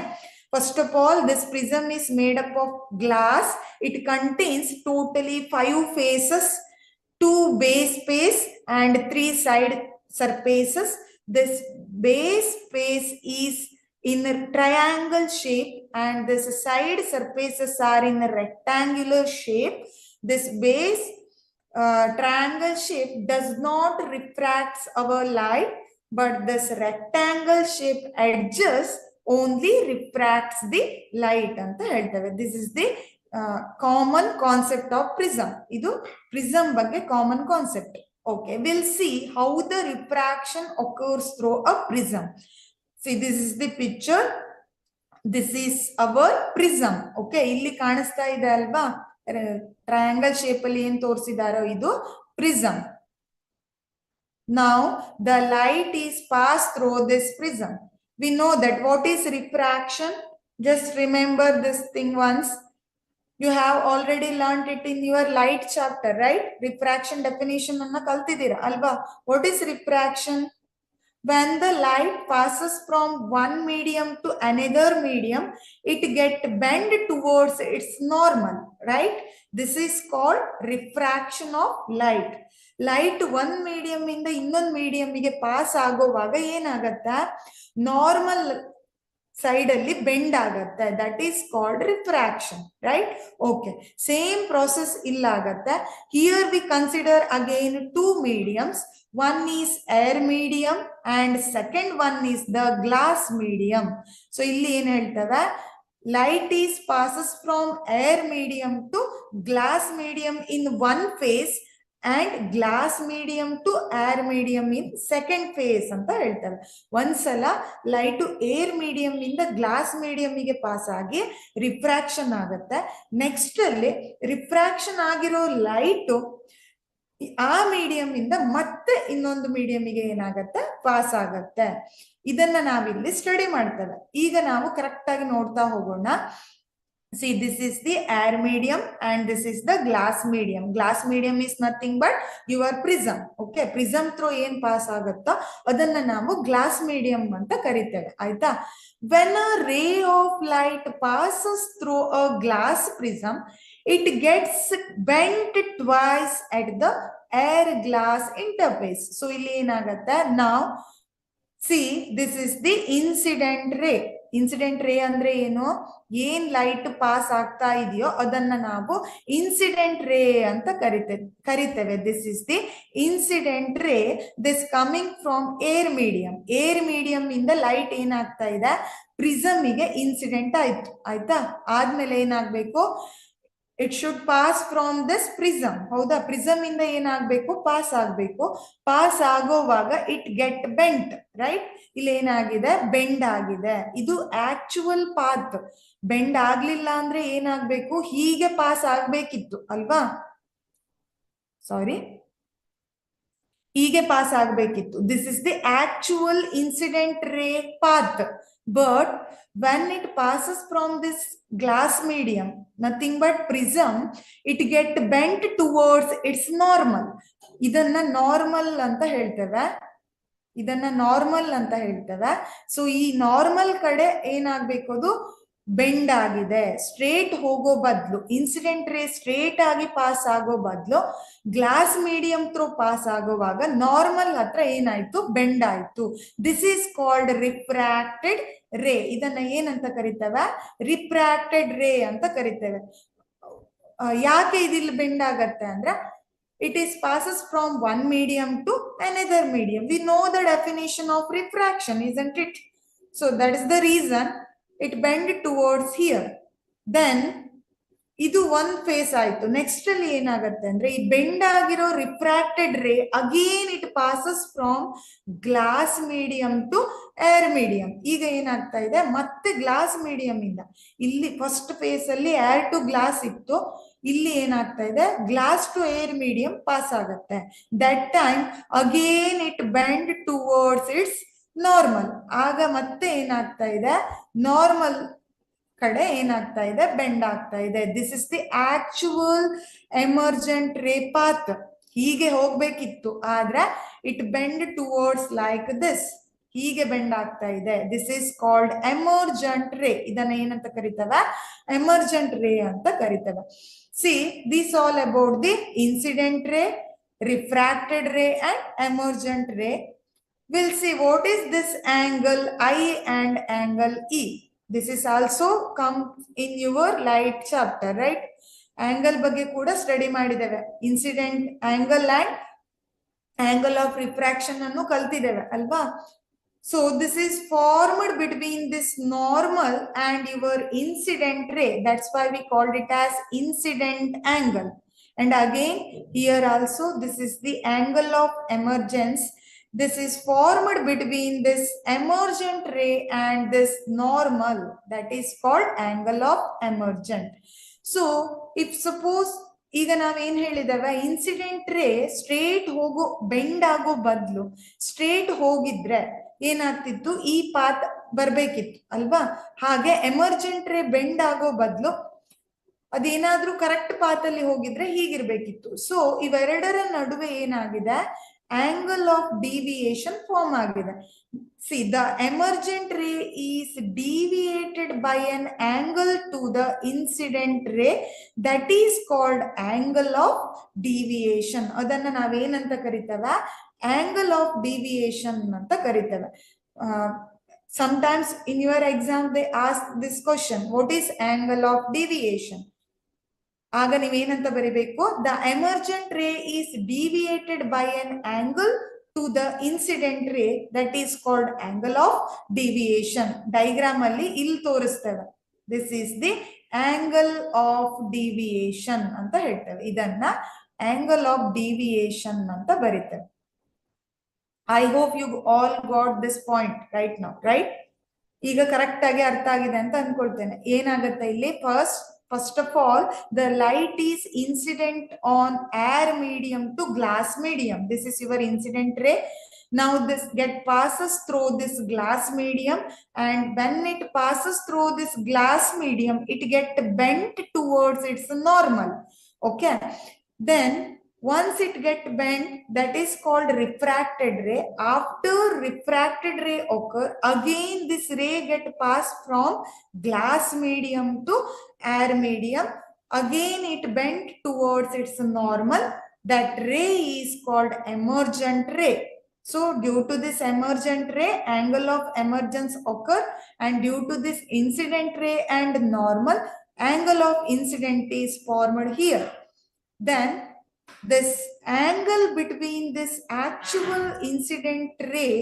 first of all, this prism is made up of glass. It contains totally 5 faces, 2 base face and 3 side surfaces. This base face is in a triangle shape and this side surfaces are in a rectangular shape. This base triangle shape does not refract our light, but this rectangle shape edges only refracts the light ಅಂತ ಹೇಳ್ತೇವೆ. This is the common concept of prism. ಇದು prism ಬಗ್ಗೆ common concept. Okay, we'll see how the refraction occurs through a prism. See, this is the picture. This is our prism. Okay, ಇಲ್ಲಿ ಕಾಣಿಸ್ತಾ ಇದೆ ಅಲ್ವಾ, triangle shape ಅಲ್ಲಿ ಏನ್ ತೋರಿಸಿದಾರೋ ಇದು prism. Now the light is passed through this prism. We know that what is refraction. Just remember this thing once. You have already learned it in your light chapter, right? Refraction definition anna kaltidira alva. What is refraction? When the light passes from one medium to another medium, it gets bent towards its normal, right? This is called refraction of light. Light ಒಂದ್ medium ಇಂದ ಇನ್ನೊಂದು ಮೀಡಿಯಂಗೆ pass ಆಗೋವಾಗ ಏನಾಗತ್ತೆ, normal side ಅಲ್ಲಿ bend ಆಗತ್ತೆ. That is called refraction, right? Okay, same process ಇಲ್ಲಾಗತ್ತೆ. Here we consider again 2 mediums. One is air medium and second one is the glass medium. So ಇಲ್ಲಿ ಏನ್ ಹೇಳ್ತೇವೆ, light is passes from air medium to glass medium in one phase and glass medium to air medium in second phase ಅಂತ ಹೇಳ್ತೇವೆ. ಒಂದ್ಸಲ light air medium ಇಂದ glass ಮೀಡಿಯಂಗೆ pass ಆಗಿ refraction ಆಗುತ್ತೆ. Next ಅಲ್ಲಿ ರಿಫ್ರಾಕ್ಷನ್ ಆಗಿರೋ ಲೈಟ್ ಆ ಮೀಡಿಯಂ ಇಂದ ಮತ್ತೆ ಇನ್ನೊಂದು ಮೀಡಿಯಂಗೆ ಏನಾಗತ್ತೆ, ಪಾಸ್ ಆಗತ್ತೆ. ಇದನ್ನ ನಾವಿಲ್ಲಿ ಸ್ಟಡಿ ಮಾಡ್ತೇವೆ. ಈಗ ನಾವು ಕರೆಕ್ಟ್ ಆಗಿ ನೋಡ್ತಾ ಹೋಗೋಣ. See, this is the air medium and this is the glass medium. Glass medium is nothing but your prism. Okay, prism through ಏನ್ ಪಾಸ್ ಆಗುತ್ತೋ ಅದನ್ನ ನಾವು glass medium ಅಂತ ಕರಿತೇವೆ. ಆಯ್ತಾ? When a ray of light passes through a glass prism, it gets bent twice at the air glass interface. So ಇಲ್ಲಿ ಏನಾಗುತ್ತೆ, now See, this is the incident ray. Incident ರೇ ಅಂದ್ರೆ ಏನು? ಏನ್ ಲೈಟ್ ಪಾಸ್ ಆಗ್ತಾ ಇದೆಯೋ ಅದನ್ನ ನಾವು ಇನ್ಸಿಡೆಂಟ್ ರೇ ಅಂತ ಕರಿತೇವೆ. This is the incident ray. This coming from air medium. Air medium ಇಂದ ಲೈಟ್ ಏನಾಗ್ತಾ ಇದೆ, ಪ್ರಿಸಮ್ಗೆ ಇನ್ಸಿಡೆಂಟ್ ಆಯ್ತು. ಆಯ್ತಾ? ಆದ್ಮೇಲೆ ಏನಾಗ್ಬೇಕು, it should pass from this prism. ಹೌದಾ? ಪ್ರಿಸಮ್ ಇಂದ ಏನಾಗ್ಬೇಕು, ಪಾಸ್ ಆಗ್ಬೇಕು. ಪಾಸ್ ಆಗೋವಾಗ ಇಟ್ ಗೆಟ್ ಬೆಂಟ್. ರೈಟ್? ಇಲ್ಲಿ ಏನಾಗಿದೆ, ಬೆಂಡ್ ಆಗಿದೆ. ಇದು ಆಕ್ಚುಯಲ್ ಪಾತ್. ಬೆಂಡ್ ಆಗ್ಲಿಲ್ಲ ಅಂದ್ರೆ ಏನಾಗ್ಬೇಕು, ಹೀಗೆ ಪಾಸ್ ಆಗ್ಬೇಕಿತ್ತು ಅಲ್ವಾ? ಸಾರಿ, ಹೀಗೆ ಪಾಸ್ ಆಗ್ಬೇಕಿತ್ತು. This is the actual incident ray path. But when it passes from this glass medium, nothing but prism, it get bent towards its normal. ಇದನ್ನ ನಾರ್ಮಲ್ ಅಂತ ಹೇಳ್ತೇವೆ. ಇದನ್ನ ನಾರ್ಮಲ್ ಅಂತ ಹೇಳ್ತೇವೆ. ಸೊ ಈ ನಾರ್ಮಲ್ ಕಡೆ ಏನಾಗ್ಬೇಕು, ಅದು ಬೆಂಡ್ ಆಗಿದೆ. ಸ್ಟ್ರೇಟ್ ಹೋಗೋ ಬದಲು, ಇನ್ಸಿಡೆಂಟ್ ರೇ ಸ್ಟ್ರೇಟ್ ಆಗಿ ಪಾಸ್ ಆಗೋ ಬದಲು ಗ್ಲಾಸ್ ಮೀಡಿಯಂ ಥ್ರೂ ಪಾಸ್ ಆಗುವಾಗ ನಾರ್ಮಲ್ ಹತ್ರ ಏನಾಯ್ತು, ಬೆಂಡ್ ಆಯ್ತು. ದಿಸ್ ಈಸ್ ಕಾಲ್ಡ್ ರಿಫ್ರಾಕ್ಟೆಡ್ ರೇ. ಇದನ್ನ ಏನಂತ ಕರಿತೇವೆ, ರಿಫ್ರಾಕ್ಟೆಡ್ ರೇ ಅಂತ ಕರಿತೇವೆ. ಯಾಕೆ ಇದಿಲ್ಲಿ ಬೆಂಡ್ ಆಗತ್ತೆ ಅಂದ್ರೆ, it is passes from one medium to another medium. We know the definition of refraction, isn't it? So that is the reason it bend towards here. Then ಇದು ಒಂದ್ ಫೇಸ್ ಆಯ್ತು. ನೆಕ್ಸ್ಟ್ ಅಲ್ಲಿ ಏನಾಗತ್ತೆ ಅಂದ್ರೆ, ಈ ಬೆಂಡ್ ಆಗಿರೋ refracted ray again it passes from glass medium to air medium. ಈಗ ಏನಾಗ್ತಾ ಇದೆ, ಮತ್ತೆ ಗ್ಲಾಸ್ ಮೀಡಿಯಂ ಇಂದ, ಇಲ್ಲಿ ಫಸ್ಟ್ ಫೇಸ್ ಅಲ್ಲಿ ಏರ್ ಟು ಗ್ಲಾಸ್ ಇತ್ತು, ಇಲ್ಲಿ ಏನಾಗ್ತಾ ಇದೆ, glass to air medium pass ಆಗತ್ತೆ. That time again it bend towards its normal. ಆಗ ಮತ್ತೆ ಏನಾಗ್ತಾ ಇದೆ, ನಾರ್ಮಲ್ ಕಡೆ ಏನಾಗ್ತಾ ಇದೆ, ಬೆಂಡ್ ಆಗ್ತಾ ಇದೆ. This is the actual emergent ರೇ ಪಾತ್. ಹೀಗೆ ಹೋಗ್ಬೇಕಿತ್ತು, ಆದ್ರೆ it bend towards like this. ಹೀಗೆ ಬೆಂಡ್ ಆಗ್ತಾ ಇದೆ. ದಿಸ್ ಇಸ್ ಕಾಲ್ಡ್ ಎಮರ್ಜೆಂಟ್ ರೇ. ಇದನ್ನ ಏನಂತ ಕರಿತೇವೆ, ಎಮರ್ಜೆಂಟ್ ರೇ ಅಂತ ಕರಿತೇವೆ. See, this all about the incident ray, refracted ray and emergent ray. We'll see what is this angle I and angle E. This is also come in your light chapter, right? Angle ಬಗ್ಗೆ ಕೂಡ study ಮಾಡಿದ್ದೇವೆ. Incident angle and angle of refraction ಅನ್ನು ಕಲ್ತಿದ್ದೇವೆ ಅಲ್ವಾ? So this is formed between this normal and your incident ray. That's why we called it as incident angle. And again, here also, this is the angle of emergence. This is formed between this emergent ray and this normal. That is called angle of emergent. So if suppose ಈಗ ನಾವೇನ್ ಹೇಳಿದವ, incident ರೇ straight ಹೋಗೋ, bend ಆಗೋ ಬದಲು straight ಹೋಗಿದ್ರೆ ಏನಾಗ್ತಿತ್ತು, ಈ path ಬರ್ಬೇಕಿತ್ತು ಅಲ್ವಾ? ಹಾಗೆ ಎಮರ್ಜೆಂಟ್ ರೇ ಬೆಂಡ್ ಆಗೋ ಬದಲು ಅದೇನಾದ್ರೂ ಕರೆಕ್ಟ್ ಪಾತ್ ಅಲ್ಲಿ ಹೋಗಿದ್ರೆ ಹೀಗಿರ್ಬೇಕಿತ್ತು. ಸೊ ಇವೆರಡರ ನಡುವೆ ಏನಾಗಿದೆ, ಆಂಗಲ್ ಆಫ್ ಡಿವಿಯೇಷನ್ ಫಾರ್ಮ್ ಆಗಿದೆ. See, the emergent ray is deviated by an angle to the incident ray. That is called angle of deviation. ಅದನ್ನ ನಾವೇನಂತ ಕರಿತೇವೆ, angle of deviation ಅಂತ ಕರಿತೇವೆ. Sometimes in your exam they ask this question, what is angle of deviation? ಆಗ ನೀವೇನಂತ ಬರಿಬೇಕು, the emergent ray is deviated by an angle to the incident ray, that is called angle of deviation. Diagram ಅಲ್ಲಿ ಇಲ್ಲಿ ತೋರಿಸ್ತೇವೆ. This is the angle of deviation ಅಂತ ಹೇಳ್ತೇವೆ. ಇದನ್ನ angle of deviation ಅಂತ ಬರೀತೇವೆ. I hope you all got this point right now, right? ಈಗ correct ಆಗಿ ಅರ್ಥ ಆಗಿದೆ ಅಂತ ಅನ್ಕೊಳ್ತೇನೆ. ಏನಾಗುತ್ತೆ ಇಲ್ಲಿ, first of all, the light is incident on air medium to glass medium. This is your incident ray. Now this passes through this glass medium, and when it passes through this glass medium, it get bent towards its normal. Okay, then once it get bent, that is called refracted ray. After refracted ray occur, again this ray get passed from glass medium to air medium. Again it bent towards its normal. That ray is called emergent ray. So due to this emergent ray, angle of emergence occur, and due to this incident ray and normal, angle of incident is formed here. Then this angle between this actual incident ray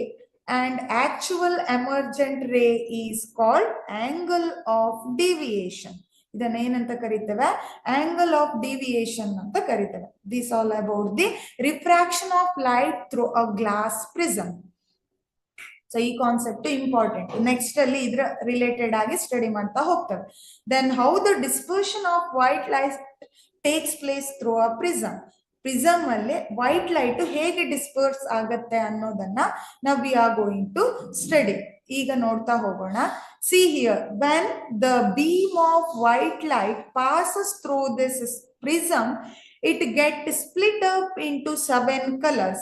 and actual emergent ray is called angle of deviation. ಇದನ್ನ ಏನಂತ ಕರೀತೇವೆ? Angle of deviation ಅಂತ ಕರೀತೇವೆ. This all about the refraction of light through a glass prism. So ಈ concept important. Next ಅಲ್ಲಿ ಇದ್ರ related ಆಗಿ study ಮಾಡ್ತಾ ಹೋಗ್ತೇವೆ. Then how the dispersion of white light takes place through a prism. Prism ಅಲ್ಲಿ white light ಹೇಗೆ disperse ಆಗತ್ತೆ ಅನ್ನೋದನ್ನ ನಾವು we are going to study. ಈಗ ನೋಡ್ತಾ ಹೋಗೋಣ. See here, when the beam of white light passes through this prism, it gets split up into 7 colors.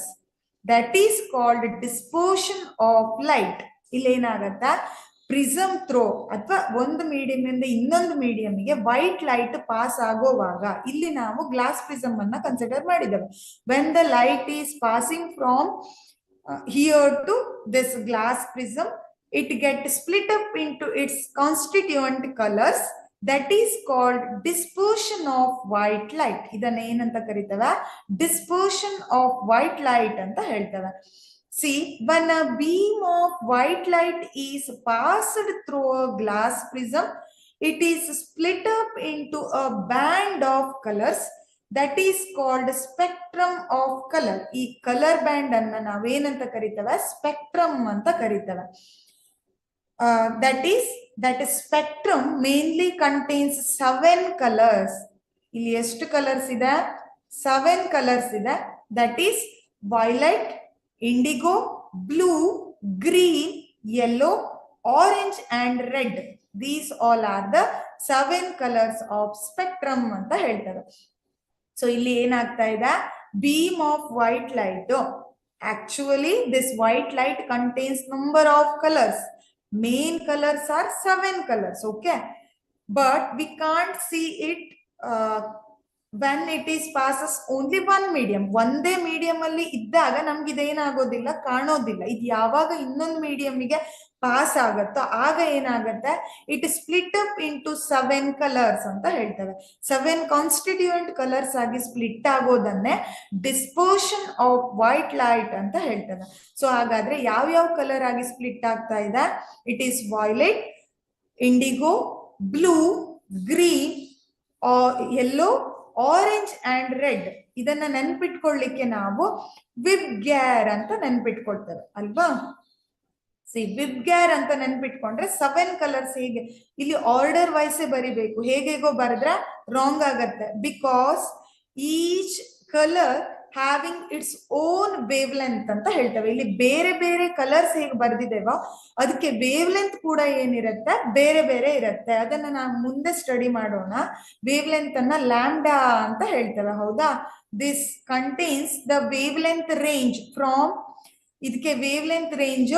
That is called dispersion of light. ಇಲ್ಲಿ ಏನಾಗತ್ತಾ, prism throw ಅಥವಾ ಒಂದು medium ಇಂದ ಇನ್ನೊಂದು ಮೀಡಿಯಂಗೆ white light pass ಆಗೋವಾಗ ಇಲ್ಲಿ ನಾವು ಗ್ಲಾಸ್ ಪ್ರಿಸಮ್ ಅನ್ನ ಕನ್ಸಿಡರ್ ಮಾಡಿದ್ದೇವೆ. When the light is passing from here to this glass prism, it gets split up into its constituent colors. That is called dispersion of white light. ಇದನ್ನ ಏನಂತ ಕರೀತೇವೆ? Dispersion of white light ಅಂತ ಹೇಳ್ತೇವೆ. See, when a beam of white light is passed through a glass prism, it is split up into a band of colors. That is called spectrum of color. ಈ colour band ಅನ್ನ ನಾವೇನಂತ ಕರೀತೇವೆ? Spectrum ಅಂತ ಕರೀತೇವೆ. that spectrum mainly contains 7 colors. ಇಲ್ಲಿ ಎಷ್ಟು colours ಇದೆ? 7 colours ಇದೆ. That is violet, indigo, blue, green, yellow, orange and red. These all are the 7 colors of spectrum ಅಂತ ಹೇಳ್ತಾರೆ. ಸೊ ಇಲ್ಲಿ ಏನಾಗ್ತಾ ಇದೆ? beam of white light. Actually this white light contains number of colors. Main colors are 7 colors, okay, but we can't see it when it is passes only one medium. ಒಂದೇ medium ಅಲ್ಲಿ ಇದ್ದಾಗ ನಮ್ಗೆ ಇದೇನಾಗೋದಿಲ್ಲ, ಕಾಣೋದಿಲ್ಲ. ಇದು ಯಾವಾಗ ಇನ್ನೊಂದು ಮೀಡಿಯಂಗೆ ಪಾಸ್ ಆಗತ್ತೋ ಆಗ ಏನಾಗತ್ತೆ, it split up into 7 colours ಅಂತ ಹೇಳ್ತೇವೆ. 7 ಕಾನ್ಸ್ಟಿಟ್ಯೂಯೆಂಟ್ ಕಲರ್ಸ್ ಆಗಿ ಸ್ಪ್ಲಿಟ್ ಆಗೋದನ್ನೇ ಡಿಸ್ಪರ್ಷನ್ ಆಫ್ ವೈಟ್ ಲೈಟ್ ಅಂತ ಹೇಳ್ತೇವೆ. ಸೊ ಹಾಗಾದ್ರೆ ಯಾವ ಕಲರ್ ಆಗಿ ಸ್ಪ್ಲಿಟ್ ಆಗ್ತಾ ಇದೆ? It is violet, IndiGo, blue, green, yellow, orange and red. ಇದನ್ನ ನೆನ್ಪಿಟ್ಕೊಳ್ಳಿಕ್ಕೆ ನಾವು ವಿಬ್ಗ್ಯಾರ್ ಅಂತ ನೆನ್ಪಿಟ್ಕೊಳ್ತೇವೆ ಅಲ್ವಾ? ವಿಬ್ಗ್ಯಾರ್ ಅಂತ ನೆನ್ಪಿಟ್ಕೊಂಡ್ರೆ 7 ಕಲರ್ಸ್ ಹೇಗೆ ಇಲ್ಲಿ ಆರ್ಡರ್ ವೈಸೇ ಬರಿಬೇಕು. ಹೇಗೇಗೋ ಬರೆದ್ರೆ ರಾಂಗ್ ಆಗತ್ತೆ. Because each colour having its own wave length ಅಂತ ಹೇಳ್ತೇವೆ. ಇಲ್ಲಿ ಬೇರೆ ಬೇರೆ ಕಲರ್ಸ್ ಹೇಗೆ ಬರ್ದಿದ್ದೇವೋ ಅದಕ್ಕೆ ವೇವ್ ಲೆಂತ್ ಕೂಡ ಏನಿರುತ್ತೆ, ಬೇರೆ ಬೇರೆ ಇರುತ್ತೆ. ಅದನ್ನ ನಾವು ಮುಂದೆ ಸ್ಟಡಿ ಮಾಡೋಣ. ವೇವ್ ಲೆಂತ್ ಅನ್ನ ಲ್ಯಾಂಬ್ಡಾ ಅಂತ ಹೇಳ್ತೇವೆ, ಹೌದಾ? This contains the wave length range from, ಇದಕ್ಕೆ ವೇವ್ ಲೆಂತ್ ರೇಂಜ್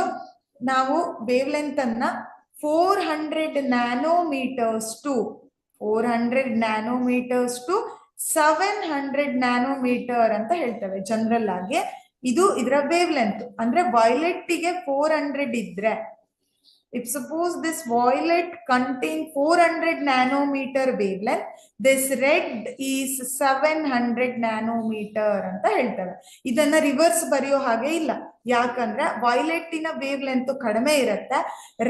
ನಾವು ವೇವ್ ಲೆಂತ್ ಅನ್ನ 400 ನ್ಯಾನೋಮೀಟರ್ಸ್ ಟು 700 ನ್ಯಾನೋಮೀಟರ್ ಅಂತ ಹೇಳ್ತೇವೆ ಜನರಲ್ ಆಗಿ. ಇದು ಇದರ ವೇವ್ ಲೆಂತ್. ಅಂದ್ರೆ ವೈಲೆಟ್ ಗೆ 400 ಇದ್ರೆ, if suppose this violet contain 400 nanometer wavelength, this red is 700 nanometer ಅಂತ ಹೇಳ್ತೇವೆ. ಇದನ್ನ ರಿವರ್ಸ್ ಬರೆಯೋ ಹಾಗೆ ಇಲ್ಲ. ಯಾಕಂದ್ರೆ ವೈಲೆಟ್ ಇನ ವೇವ್ ಲೆಂತ್ ಕಡಿಮೆ ಇರುತ್ತೆ,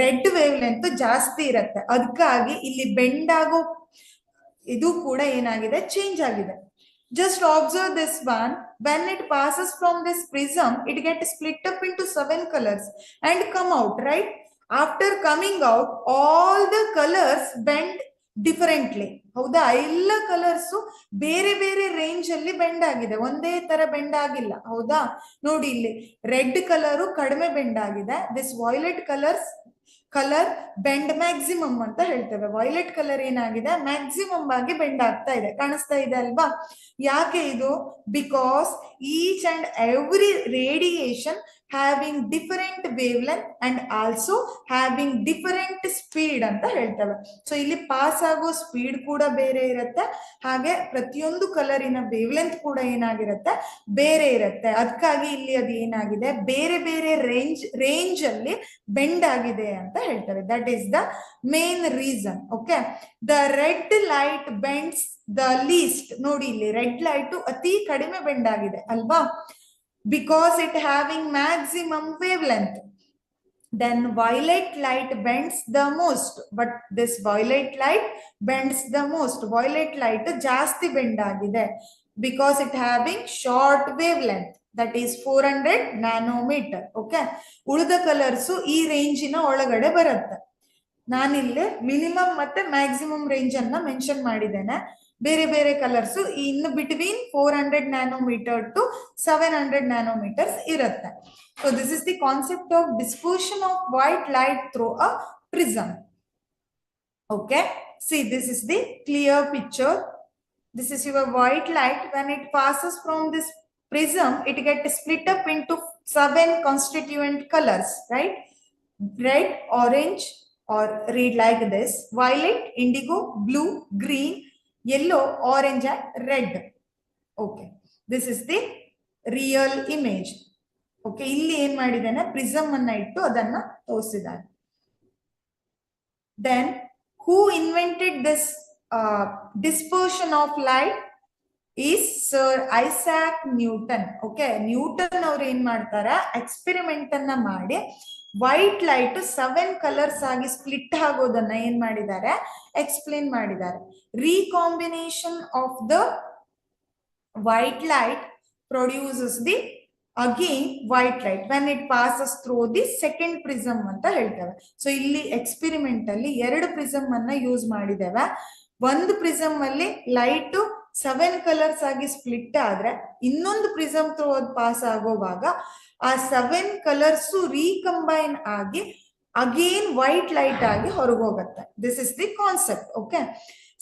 ರೆಡ್ ವೇವ್ ಲೆಂತ್ ಜಾಸ್ತಿ ಇರುತ್ತೆ. ಅದಕ್ಕಾಗಿ ಇಲ್ಲಿ ಬೆಂಡ್ ಆಗೋ ಇದು ಕೂಡ ಏನಾಗಿದೆ, ಚೇಂಜ್ ಆಗಿದೆ. Just observe this one. When it passes from this prism, it gets split up into 7 colors and come out, right? After coming out, all the colors bend differently. ಹೌದಾ? ಎಲ್ಲ ಕಲರ್ಸ್ ಬೇರೆ ಬೇರೆ range ಅಲ್ಲಿ bend ಆಗಿದೆ, ಒಂದೇ ತರ bend ಆಗಿಲ್ಲ. ಹೌದಾ? ನೋಡಿ, ಇಲ್ಲಿ ರೆಡ್ ಕಲರು ಕಡಿಮೆ ಬೆಂಡ್ ಆಗಿದೆ. This violet colour bend maximum ಅಂತ ಹೇಳ್ತೇವೆ. ವೈಲೆಟ್ ಕಲರ್ ಏನಾಗಿದೆ, ಮ್ಯಾಕ್ಸಿಮಮ್ ಆಗಿ ಬೆಂಡ್ ಆಗ್ತಾ ಇದೆ. ಕಾಣಿಸ್ತಾ ಇದೆ ಅಲ್ವಾ? ಯಾಕೆ ಇದು? Because each and every radiation having different wavelength and also having different speed ಅಂತ ಹೇಳ್ತೇವೆ. ಸೊ ಇಲ್ಲಿ ಪಾಸ್ ಆಗೋ ಸ್ಪೀಡ್ ಕೂಡ ಬೇರೆ ಇರುತ್ತೆ, ಹಾಗೆ ಪ್ರತಿಯೊಂದು ಕಲರಿನ ವೇವ್ಲೆಂತ್ ಕೂಡ ಏನಾಗಿರುತ್ತೆ, ಬೇರೆ ಇರುತ್ತೆ. ಅದಕ್ಕಾಗಿ ಇಲ್ಲಿ ಅದು ಏನಾಗಿದೆ, ಬೇರೆ ಬೇರೆ ರೇಂಜ್ ಅಲ್ಲಿ ಬೆಂಡ್ ಆಗಿದೆ ಅಂತ ಹೇಳ್ತೇವೆ. That is the main reason. Okay, the red light bends the least. ನೋಡಿ ಇಲ್ಲಿ ರೆಡ್ ಲೈಟ್ ಅತಿ ಕಡಿಮೆ ಬೆಂಡ್ ಆಗಿದೆ ಅಲ್ವಾ, because it having maximum wavelength. Then violet light bends the most, but this violet light bends the most. Violet light ಜಾಸ್ತಿ bend ಆಗಿದೆ because it having short wavelength, that is 400 nanometer. Okay, ಉಳಿದ colours ಈ ರೇಂಜಿನ ಒಳಗಡೆ ಬರುತ್ತೆ. ನಾನಿಲ್ಲಿ minimum ಮತ್ತೆ maximum range ಅನ್ನ mention ಮಾಡಿದ್ದೇನೆ. ಬೇರೆ ಬೇರೆ ಕಲರ್ಸ್ ಇನ್ನು ಬಿಟ್ವೀನ್ 400 nanometer to 700 nanometers ಇರುತ್ತೆ. So this is the concept of dispersion of white light through a prism. Okay, C this is the clear picture. This is your white light. When it passes from this prism, it gets split up into 7 constituent colors, right? Red, orange, or read like this: violet, indigo, blue, green, yellow, orange, and red. Okay, this is the real image. Okay, ಇಲ್ಲಿ ಏನ್ ಮಾಡಿದಾನೆ, prism ಅನ್ನ ಇಟ್ಟು ಅದನ್ನ ತೋರಿಸಿದ್ದಾರೆ. Then who invented this dispersion of light is Sir Isaac Newton. Okay, Newton ಅವ್ರು ಏನ್ ಮಾಡ್ತಾರೆ, ಎಕ್ಸ್ಪೆರಿಮೆಂಟ್ ಅನ್ನ ಮಾಡಿ ವೈಟ್ ಲೈಟ್ 7 ಕಲರ್ಸ್ ಆಗಿ ಸ್ಪ್ಲಿಟ್ ಆಗೋದನ್ನ ಏನ್ ಮಾಡಿದ್ದಾರೆ, ಎಕ್ಸ್ಪ್ಲೇನ್ ಮಾಡಿದ್ದಾರೆ. Recombination of the white light produces the again white light when it passes through the second prism ಅಂತ ಹೇಳ್ತೇವೆ. ಸೊ ಇಲ್ಲಿ ಎಕ್ಸ್ಪೆರಿಮೆಂಟ್ ಅಲ್ಲಿ 2 ಪ್ರಿಸಮ್ ಅನ್ನ ಯೂಸ್ ಮಾಡಿದ್ದೇವೆ. ಒಂದು ಪ್ರಿಸಮ್ ಅಲ್ಲಿ ಲೈಟ್ 7 ಕಲರ್ಸ್ ಆಗಿ ಸ್ಪ್ಲಿಟ್ ಆದ್ರೆ ಇನ್ನೊಂದು ಪ್ರಿಸಮ್ ಥ್ರೂ ಅದು ಪಾಸ್ ಆಗೋವಾಗ ಆ 7 ಕಲರ್ಸ್ ರೀಕಂಬೈನ್ ಆಗಿ ಅಗೇನ್ ವೈಟ್ ಲೈಟ್ ಆಗಿ ಹೊರಗೋಗುತ್ತೆ. This is the concept. Okay,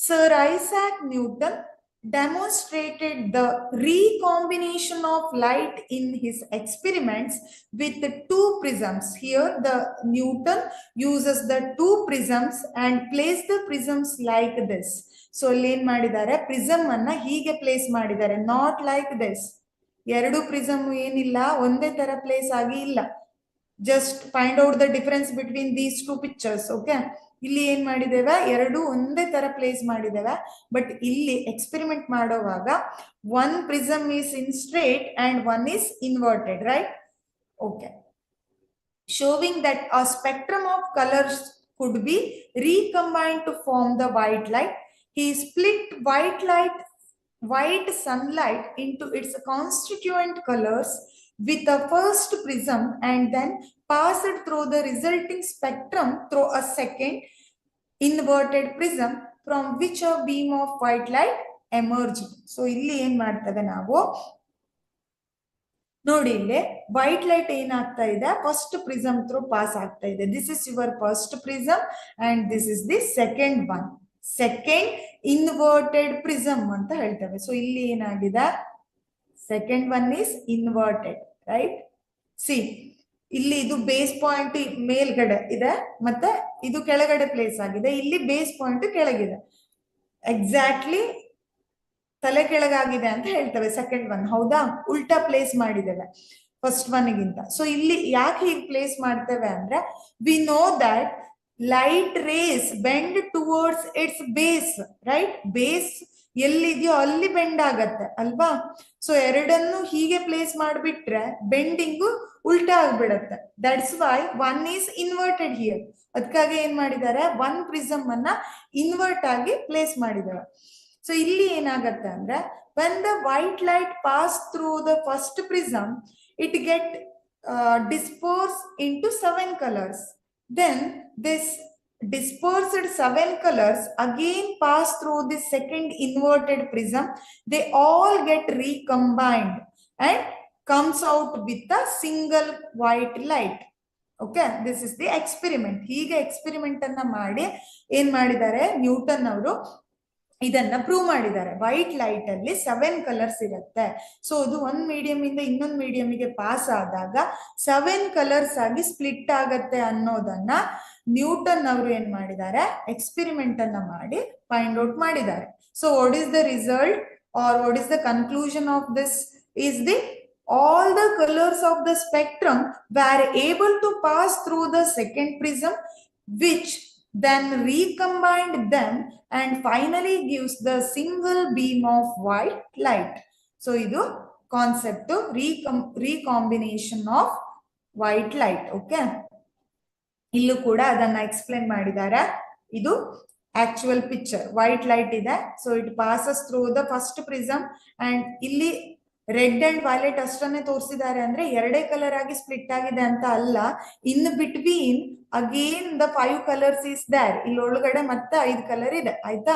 sir Isaac Newton demonstrated the recombination of light in his experiments with the 2 prisms. Here the Newton uses the 2 prisms and place the prisms like this. So ಏನ್ ಮಾಡಿದ್ದಾರೆ, prism ಅನ್ನ ಹೀಗೆ place ಮಾಡಿದ್ದಾರೆ, not like this. 2 prism ಏನಿಲ್ಲ, ಒಂದೇ ತರ place ಆಗಿ ಇಲ್ಲ. Just find out the difference between these 2 pictures. Okay, ಇಲ್ಲಿ ಏನ್ ಮಾಡಿದ್ದೇವೆ, 2 ಒಂದೇ ತರ ಪ್ಲೇಸ್ ಮಾಡಿದ್ದೇವೆ. ಬಟ್ ಇಲ್ಲಿ ಎಕ್ಸ್ಪೆರಿಮೆಂಟ್ ಮಾಡುವಾಗ 1 prism is in straight and 1 is inverted, right? Okay, showing that a spectrum of colors could be recombined to form the white light. He split white sunlight into its constituent colors with the first prism and then passed through the resulting spectrum through a second inverted prism from which a beam of white light emerged. So ಇಲ್ಲಿ ಏನ್ ಮಾಡ್ತೇವೆ ನಾವು ನೋಡಿ, ಇಲ್ಲಿ white light ಏನಾಗ್ತಾ ಇದೆ, first prism through pass ಆಗ್ತಾ ಇದೆ. This is your first prism and this is the second one, second inverted prism ಅಂತ ಹೇಳ್ತೇವೆ. ಸೊ ಇಲ್ಲಿ ಏನಾಗಿದೆ, second one is inverted, right? C, ಇಲ್ಲಿ ಇದು ಬೇಸ್ ಪಾಯಿಂಟ್ ಮೇಲ್ಗಡೆ ಇದೆ ಮತ್ತೆ ಇದು ಕೆಳಗಡೆ ಪ್ಲೇಸ್ ಆಗಿದೆ. ಇಲ್ಲಿ ಬೇಸ್ ಪಾಯಿಂಟ್ ಕೆಳಗಿದೆ, ಎಕ್ಸಾಕ್ಟ್ಲಿ ತಲೆ ಕೆಳಗಾಗಿದೆ ಅಂತ ಹೇಳ್ತೇವೆ ಸೆಕೆಂಡ್ ಒನ್. ಹೌದಾ, ಉಲ್ಟಾ ಪ್ಲೇಸ್ ಮಾಡಿದ್ದೇವೆ ಫಸ್ಟ್ ಒನ್ಗಿಂತ. ಸೊ ಇಲ್ಲಿ ಯಾಕೆ ಹೀಗೆ ಪ್ಲೇಸ್ ಮಾಡ್ತೇವೆ ಅಂದ್ರೆ, we know that light rays bend towards its base, right? Base ಎಲ್ಲಿದೆಯೋ ಅಲ್ಲಿ ಬೆಂಡ್ ಆಗತ್ತೆ ಅಲ್ವಾ? ಸೊ ಎರಡನ್ನು ಹೀಗೆ ಪ್ಲೇಸ್ ಮಾಡಿಬಿಟ್ರೆ ಬೆಂಡಿಂಗು ಉಲ್ಟಾ ಆಗ್ಬಿಡತ್ತೆ. That's why 1 is inverted here. ಅದಕ್ಕಾಗಿ ಏನ್ ಮಾಡಿದ್ದಾರೆ, 1 ಪ್ರಿಸಮ್ ಅನ್ನ ಇನ್ವರ್ಟ್ ಆಗಿ ಪ್ಲೇಸ್ ಮಾಡಿದ್ದಾರೆ. ಸೊ ಇಲ್ಲಿ ಏನಾಗತ್ತೆ ಅಂದ್ರೆ, when the white light pass through the first prism, it get dispersed into 7 colors. Then this dispersed 7 colors again pass through the second inverted prism. They all get recombined and comes out with a single white light. Okay, this is the experiment. ಹೀಗೆ experiment ಅನ್ನ ಮಾಡಿ ಏನ್ ಮಾಡಿದ್ದಾರೆ Newton ಅವರು, ಇದನ್ನ prove ಮಾಡಿದ್ದಾರೆ. White light ಅಲ್ಲಿ 7 colours ಇರುತ್ತೆ. ಸೊ ಅದು ಒಂದ್ ಮೀಡಿಯಂ ಇಂದ ಇನ್ನೊಂದು ಮೀಡಿಯಂಗೆ ಪಾಸ್ ಆದಾಗ 7 ಕಲರ್ಸ್ ಆಗಿ ಸ್ಪ್ಲಿಟ್ ಆಗತ್ತೆ ಅನ್ನೋದನ್ನ ನ್ಯೂಟನ್ ಅವರು ಏನ್ ಮಾಡಿದ್ದಾರೆ, ಎಕ್ಸ್ಪೆರಿಮೆಂಟ್ ಅನ್ನ ಮಾಡಿ ಫೈಂಡ್ ಔಟ್ ಮಾಡಿದ್ದಾರೆ. So what is the result or what is the conclusion of this is the all the colors of the spectrum were able to pass through the second prism, which then recombined them and finally gives the single beam of white light. So idu concept recombination of white light. Okay, illu kuda adanna explain madidare. Idu actual picture, white light ide, so it passes through the first prism and illi red and violet ಅಷ್ಟನ್ನೇ ತೋರಿಸಿದ್ದಾರೆ. ಅಂದ್ರೆ ಎರಡೇ colour ಆಗಿ split ಆಗಿದೆ ಅಂತ ಅಲ್ಲ, in between again the 5 colours is there. ಇಲ್ಲಿ ಒಳಗಡೆ ಮತ್ತೆ 5 ಕಲರ್ ಇದೆ, ಆಯ್ತಾ.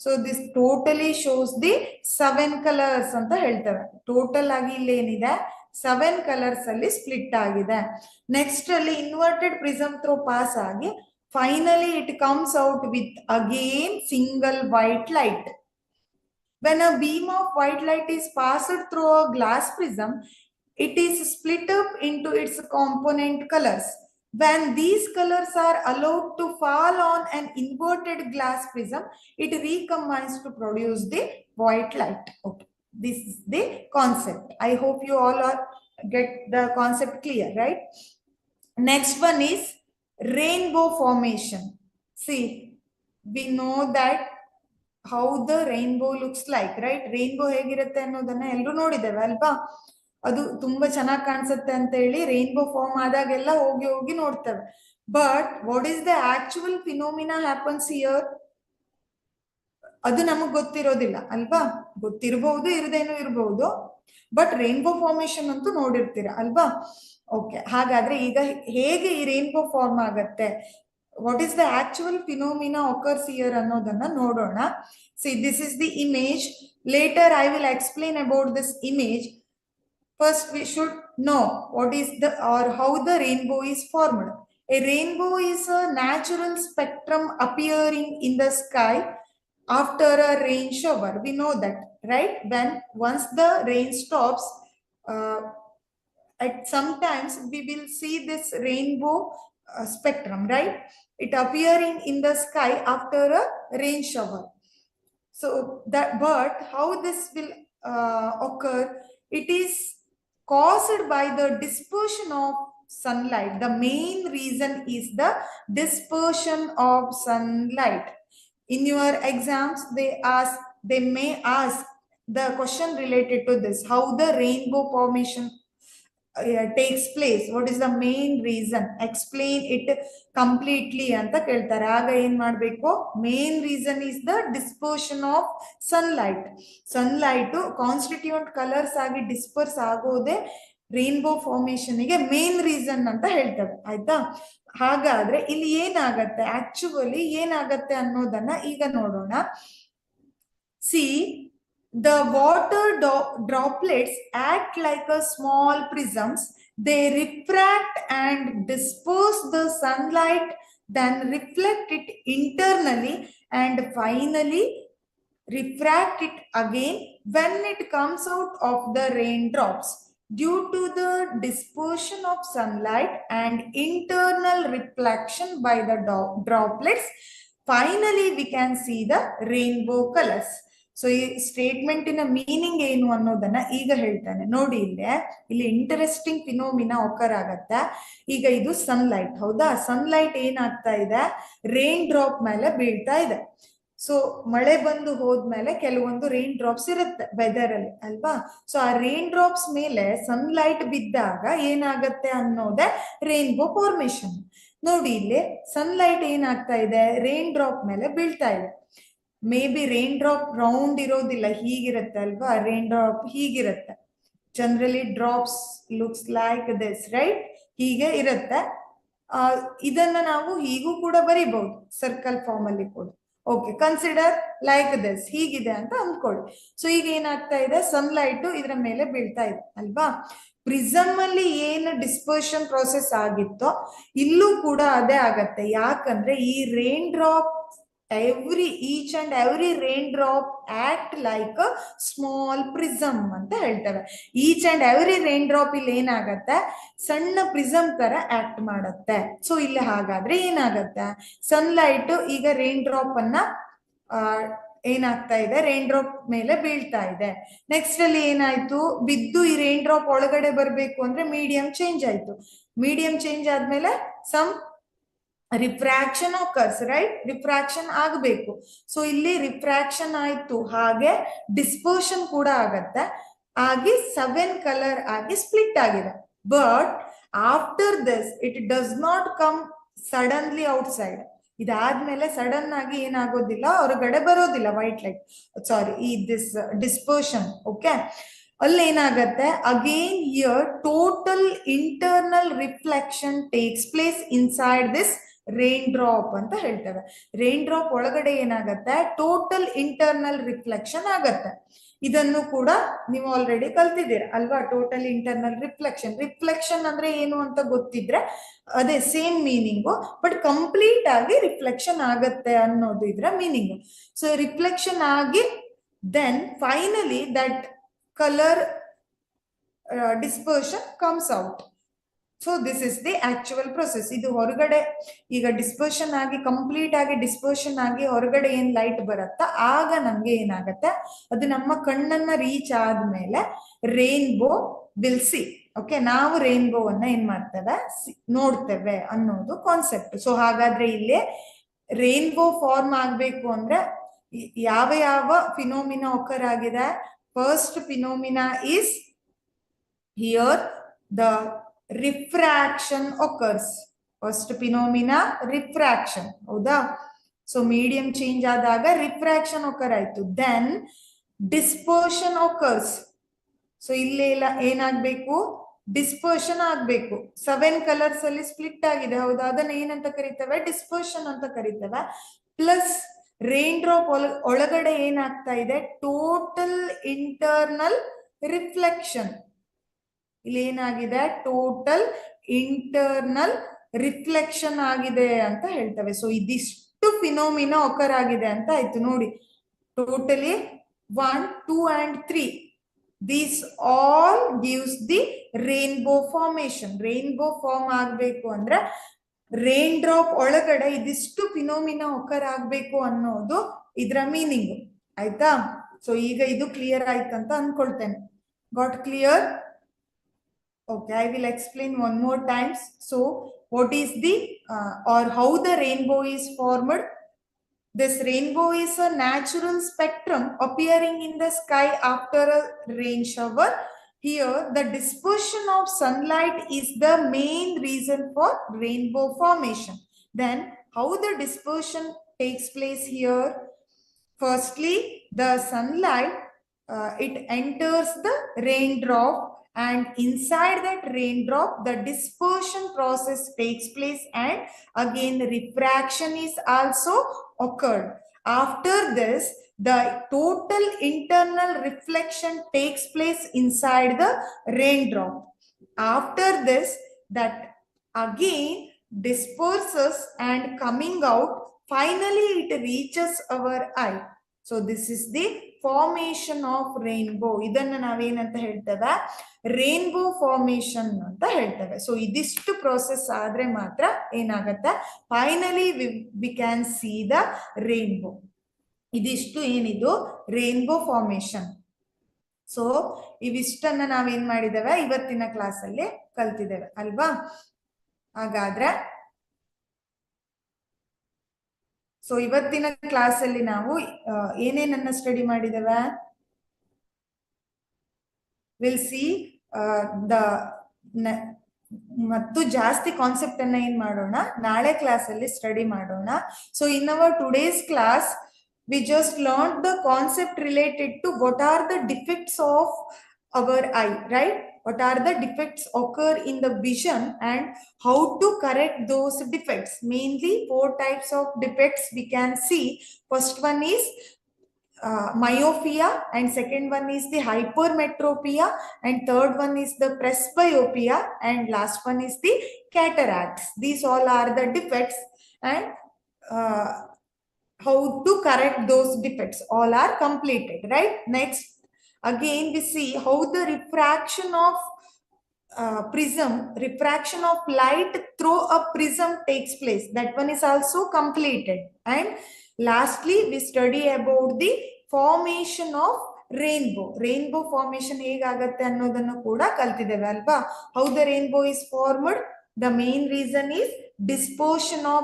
So this totally shows the 7 colours ಅಂತ ಹೇಳ್ತೇವೆ. ಟೋಟಲ್ ಆಗಿ ಇಲ್ಲಿ ಏನಿದೆ 7 ಕಲರ್ಸ್ ಅಲ್ಲಿ ಸ್ಪ್ಲಿಟ್ ಆಗಿದೆ. ನೆಕ್ಸ್ಟ್ ಅಲ್ಲಿ ಇನ್ವರ್ಟೆಡ್ ಪ್ರಿಸಮ್ ಥ್ರೂ ಪಾಸ್ ಆಗಿ finally it comes out with again single white light. When a beam of white light is passed through a glass prism, it is split up into its component colors. When these colors are allowed to fall on an inverted glass prism, it recombines to produce the white light. Okay, this is the concept. I hope you all are get the concept clear, right? Next one is rainbow formation. See, we know that how the rainbow looks like, right? Rainbow ಹೇಗಿರುತ್ತೆ ಅನ್ನೋದನ್ನ ಎಲ್ಲರೂ ನೋಡಿದ್ದೇವೆ ಅಲ್ವಾ. ಅದು ತುಂಬಾ ಚೆನ್ನಾಗಿ ಕಾಣಿಸುತ್ತೆ ಅಂತ ಹೇಳಿ ರೈನ್ಬೋ ಫಾರ್ಮ್ ಆದಾಗೆಲ್ಲ ಹೋಗಿ ಹೋಗಿ ನೋಡ್ತೇವೆ. But what is the actual phenomena happens here, ಅದು ನಮಗ್ ಗೊತ್ತಿರೋದಿಲ್ಲ ಅಲ್ವಾ. ಗೊತ್ತಿರಬಹುದು, ಇರದೇನೂ ಇರಬಹುದು, ಬಟ್ ರೈನ್ಬೋ ಫಾರ್ಮೇಶನ್ ಅಂತೂ ನೋಡಿರ್ತೀರ ಅಲ್ವಾ. ಓಕೆ, ಹಾಗಾದ್ರೆ ಈಗ ಹೇಗೆ ಈ ರೈನ್ಬೋ ಫಾರ್ಮ್ ಆಗತ್ತೆ, what is the actual phenomena occurs here ಅನ್ನೋದನ್ನ ನೋಡೋಣ. See, this is the image. Later I will explain about this image. First we should know what is the are how the rainbow is formed. A rainbow is a natural spectrum appearing in the sky after a rain shower. We know that, right? When once the rain stops, at sometimes we will see this rainbow spectrum, right? It appearing in the sky after a rain shower. So that, but how this will occur, it is caused by the dispersion of sunlight. The main reason is the dispersion of sunlight. In your exams they may ask the question related to this, how the rainbow formation takes place, what is the main reason, explain it completely anta keltare. Aga ಏನು ಮಾಡಬೇಕು, main reason is the dispersion of sunlight. Sunlight constituent colors ಆಗಿ disperse ಆಗೋದೇ rainbow formation ಗೆ main reason ಅಂತ ಹೇಳ್ತೇವೆ, ಆಯ್ತಾ. ಹಾಗಾದ್ರೆ ಇಲ್ಲಿ ಏನಾಗತ್ತೆ, ಆಕ್ಚುಲಿ ಏನಾಗತ್ತೆ ಅನ್ನೋದನ್ನ ಈಗ ನೋಡೋಣ. C, the water droplets act like a small prisms. They refract and disperse the sunlight, then reflect it internally and finally refract it again when it comes out of the raindrops. Due to the dispersion of sunlight and internal reflection by the droplets, finally we can see the rainbow colors. So ಈ statement ಇನ meaning ಏನು ಅನ್ನೋದನ್ನ ಈಗ ಹೇಳ್ತಾನೆ ನೋಡಿ. ಇಲ್ಲಿ interesting phenomena ಒಕರ್ ಆಗತ್ತೆ. ಈಗ ಇದು ಸನ್ಲೈಟ್, ಹೌದಾ. ಸನ್ಲೈಟ್ ಏನಾಗ್ತಾ ಇದೆ, ರೈನ್ ಡ್ರಾಪ್ ಮೇಲೆ ಬೀಳ್ತಾ ಇದೆ. ಸೊ ಮಳೆ ಬಂದು ಹೋದ್ಮೇಲೆ ಕೆಲವೊಂದು ರೈನ್ ಡ್ರಾಪ್ಸ್ ಇರುತ್ತೆ ವೆದರ್ ಅಲ್ಲಿ ಅಲ್ವಾ. ಸೊ ಆ ರೈನ್ ಡ್ರಾಪ್ಸ್ ಮೇಲೆ ಸನ್ಲೈಟ್ ಬಿದ್ದಾಗ ಏನಾಗತ್ತೆ ಅನ್ನೋದೇ ರೈನ್ಬೋ ಫಾರ್ಮೇಶನ್. ನೋಡಿ ಇಲ್ಲಿ ಸನ್ಲೈಟ್ ಏನಾಗ್ತಾ ಇದೆ, ರೈನ್ ಡ್ರಾಪ್ ಮೇಲೆ ಬೀಳ್ತಾ ಇದೆ. Maybe rain drop round ಇರೋದಿಲ್ಲ, ಹೀಗಿರುತ್ತೆ ಅಲ್ವಾ. ರೈನ್ ಡ್ರಾಪ್ ಹೀಗಿರುತ್ತೆ, generally drops looks like this, right. ಹೀಗೆ ಇರುತ್ತೆ. ಇದನ್ನ ನಾವು ಹೀಗೂ ಕೂಡ ಬರೀಬಹುದು, ಸರ್ಕಲ್ ಫಾರ್ಮ್ ಅಲ್ಲಿ ಕೂಡ. ಓಕೆ, ಕನ್ಸಿಡರ್ ಲೈಕ್ ದಿಸ್, ಹೀಗಿದೆ ಅಂತ ಅಂದ್ಕೊಳ್ಳಿ. ಸೊ ಈಗ ಏನಾಗ್ತಾ ಇದೆ, ಸನ್ಲೈಟ್ ಇದರ ಮೇಲೆ ಬೀಳ್ತಾ ಇದೆ ಅಲ್ವಾ. ಪ್ರಿಸಮ್ ಅಲ್ಲಿ ಏನು ಡಿಸ್ಪರ್ಷನ್ ಪ್ರೋಸೆಸ್ ಆಗಿತ್ತೋ ಇಲ್ಲೂ ಕೂಡ ಅದೇ ಆಗತ್ತೆ. ಯಾಕಂದ್ರೆ ಈ rain drop each and every raindrop act like a small prism ಅಂತ ಹೇಳ್ತೇವೆ. Each and every rain drop ಇಲ್ಲಿ ಏನಾಗತ್ತೆ, ಸಣ್ಣ ಪ್ರಿಸಮ್ ತರ ಆಕ್ಟ್ ಮಾಡತ್ತೆ. ಸೊ ಇಲ್ಲಿ ಹಾಗಾದ್ರೆ ಏನಾಗತ್ತೆ, ಸನ್ಲೈಟ್ ಈಗ ರೈನ್ ಡ್ರಾಪ್ ಅನ್ನ ಏನಾಗ್ತಾ ಇದೆ, ರೈನ್ ಡ್ರಾಪ್ ಮೇಲೆ ಬೀಳ್ತಾ ಇದೆ. ನೆಕ್ಸ್ಟ್ ಅಲ್ಲಿ ಏನಾಯ್ತು, ಬಿದ್ದು ಈ ರೈನ್ ಡ್ರಾಪ್ ಒಳಗಡೆ ಬರ್ಬೇಕು ಅಂದ್ರೆ ಮೀಡಿಯಂ ಚೇಂಜ್ ಆಯ್ತು. ಮೀಡಿಯಂ ಚೇಂಜ್ ಆದ್ಮೇಲೆ some refraction occurs, right? Refraction ಆಗಬೇಕು. ಸೊ ಇಲ್ಲಿ ರಿಫ್ರಾಕ್ಷನ್ ಆಯ್ತು, ಹಾಗೆ ಡಿಸ್ಪರ್ಷನ್ ಕೂಡ ಆಗತ್ತೆ, ಆಗಿ 7 ಕಲರ್ ಆಗಿ ಸ್ಪ್ಲಿಟ್ ಆಗಿದೆ. But after this it does not come suddenly outside. ಇದಾದ್ಮೇಲೆ ಸಡನ್ ಆಗಿ ಏನಾಗೋದಿಲ್ಲ, ಹೊರಗಡೆ ಬರೋದಿಲ್ಲ ವೈಟ್ ಲೈಟ್, ಸಾರಿ ಈ ದಿಸ್ ಡಿಸ್ಪರ್ಷನ್. ಓಕೆ, ಅಲ್ಲಿ ಏನಾಗತ್ತೆ, again here total internal reflection takes place inside this rain drop ಅಂತ ಹೇಳ್ತೇವೆ. ರೈನ್ ಡ್ರಾಪ್ ಒಳಗಡೆ ಏನಾಗತ್ತೆ, ಟೋಟಲ್ ಇಂಟರ್ನಲ್ ರಿಫ್ಲೆಕ್ಷನ್ ಆಗತ್ತೆ. ಇದನ್ನು ಕೂಡ ನೀವು ಆಲ್ರೆಡಿ ಕಲ್ತಿದ್ದೀರಾ ಅಲ್ವಾ, ಟೋಟಲ್ ಇಂಟರ್ನಲ್ ರಿಫ್ಲೆಕ್ಷನ್. ರಿಫ್ಲೆಕ್ಷನ್ ಅಂದ್ರೆ ಏನು ಅಂತ ಗೊತ್ತಿದ್ರೆ ಅದೇ ಸೇಮ್ ಮೀನಿಂಗು, ಬಟ್ ಕಂಪ್ಲೀಟ್ ಆಗಿ ರಿಫ್ಲೆಕ್ಷನ್ ಆಗತ್ತೆ ಅನ್ನೋದು ಇದರ ಮೀನಿಂಗ್. ಸೊ ರಿಫ್ಲೆಕ್ಷನ್ ಆಗಿ then finally that color dispersion comes out. So this is the actual process. ಇದು ಹೊರಗಡೆ ಈಗ ಡಿಸ್ಪರ್ಷನ್ ಆಗಿ ಕಂಪ್ಲೀಟ್ ಆಗಿ ಡಿಸ್ಪರ್ಷನ್ ಆಗಿ ಹೊರಗಡೆ ಏನ್ ಲೈಟ್ ಬರುತ್ತಾ, ಆಗ ನಮ್ಗೆ ಏನಾಗತ್ತೆ, ಅದು ನಮ್ಮ ಕಣ್ಣನ್ನ ರೀಚ್ ಆದ್ಮೇಲೆ ರೈನ್ಬೋ ವಿಲ್ ಸಿ. ಓಕೆ, ನಾವು ರೈನ್ಬೋ ಅನ್ನ ಏನ್ ಮಾಡ್ತೇವೆ, ನೋಡ್ತೇವೆ ಅನ್ನೋದು ಕಾನ್ಸೆಪ್ಟ್. ಸೊ ಹಾಗಾದ್ರೆ ಇಲ್ಲಿ ರೈನ್ಬೋ ಫಾರ್ಮ್ ಆಗ್ಬೇಕು ಅಂದ್ರೆ ಯಾವ ಯಾವ ಫಿನೋಮಿನಾ ಒಕ್ಕರ್ ಆಗಿದೆ. First phenomena is here the refraction occurs. First phenomena refraction. ಹೌದಾ? So medium change ಆದಾಗ refraction occur ಆಯ್ತು. Then dispersion occurs. So ಇಲ್ಲಿ ಏನಾಗಬೇಕು, ಡಿಸ್ಪರ್ಷನ್ ಆಗ್ಬೇಕು. 7 ಕಲರ್ಸ್ ಅಲ್ಲಿ ಸ್ಪ್ಲಿಟ್ ಆಗಿದೆ, ಹೌದಾ? ಅದನ್ನ ಏನಂತ ಕರಿತೇವೆ, ಡಿಸ್ಪರ್ಷನ್ ಅಂತ ಕರಿತೇವೆ. ಪ್ಲಸ್ ರೈನ್ ಡ್ರಾಪ್ ಒಳಗಡೆ ಏನಾಗ್ತಾ ಇದೆ, ಟೋಟಲ್ ಇಂಟರ್ನಲ್ ರಿಫ್ಲೆಕ್ಷನ್. ಇಲ್ಲಿ ಏನಾಗಿದೆ, ಟೋಟಲ್ ಇಂಟರ್ನಲ್ ರಿಫ್ಲೆಕ್ಷನ್ ಆಗಿದೆ ಅಂತ ಹೇಳ್ತೇವೆ. ಸೊ ಇದಿಷ್ಟು ಫಿನೋಮಿನಾ ಒಕರ್ ಆಗಿದೆ ಅಂತ ಆಯ್ತು ನೋಡಿ. Totally 1, 2 and 3. This all gives the rainbow formation. Rainbow form ಆಗ್ಬೇಕು ಅಂದ್ರೆ ರೈನ್ ಡ್ರಾಪ್ ಒಳಗಡೆ ಇದಿಷ್ಟು ಫಿನೋಮಿನಾ ಒಕರ್ ಆಗ್ಬೇಕು ಅನ್ನೋದು ಇದರ ಮೀನಿಂಗ್. ಆಯ್ತಾ? ಸೊ ಈಗ ಇದು ಕ್ಲಿಯರ್ ಆಯ್ತಂತ ಅನ್ಕೊಳ್ತೇನೆ. Got clear? Okay, I will explain one more times. So what is the or how the rainbow is formed? This rainbow is a natural spectrum appearing in the sky after a rain shower. Here, the dispersion of sunlight is the main reason for rainbow formation. Then, how the dispersion takes place here? Firstly, the sunlight, it enters the raindrop, and inside that raindrop, the dispersion process takes place, and again, refraction is also occurred. After this, the total internal reflection takes place inside the raindrop. After this, that again disperses and coming out, finally it reaches our eye. So this is the formation of rainbow. ಇದನ್ನ ನಾವೇನಂತ ಹೇಳ್ತೇವೆ, rainbow formation ಅಂತ ಹೇಳ್ತೇವೆ. So ಇದಿಷ್ಟು process ಆದ್ರೆ ಮಾತ್ರ ಏನಾಗತ್ತೆ, finally we can see the rainbow. ಇದಿಷ್ಟು ಏನಿದು ರೇನ್ಬೋ ಫಾರ್ಮೇಶನ್. ಸೊ ಇವಿಷ್ಟನ್ನ ನಾವೇನ್ ಮಾಡಿದ್ದೇವೆ, ಇವತ್ತಿನ ಕ್ಲಾಸ್ ಅಲ್ಲಿ ಕಲ್ತಿದ್ದೇವೆ ಅಲ್ವಾ? ಹಾಗಾದ್ರೆ ಸೊ ಇವತ್ತಿನ ಕ್ಲಾಸ್ ಅಲ್ಲಿ ನಾವು ಏನೇನನ್ನ ಸ್ಟಡಿ ಮಾಡಿದ್ದೇವೆ, ವಿಲ್ ಸಿ ದ ಮತ್ತು ಜಾಸ್ತಿ ಕಾನ್ಸೆಪ್ಟ್ ಅನ್ನ ಏನ್ ಮಾಡೋಣ, ನಾಳೆ ಕ್ಲಾಸ್ ಅಲ್ಲಿ ಸ್ಟಡಿ ಮಾಡೋಣ. So in our today's class we just learned the concept related to what are the defects of our eye, right? What are the defects occur in the vision and how to correct those defects. Mainly 4 types of defects we can see. First one is myopia, and second one is the hypermetropia, and third one is the presbyopia, and last one is the cataracts. These all are the defects, and how to correct those defects. All are completed, right? Next, again we see how the refraction of refraction of light through a prism takes place. That one is also completed. And lastly, we study about the formation of rainbow formation ಹೇಗಾಗತ್ತೆ ಅನ್ನೋದನ್ನು ಕೂಡ ಕಲ್ತಿದ್ದೇವೆ ಅಲ್ವಾ? How the rainbow is formed? The main reason is dispersion of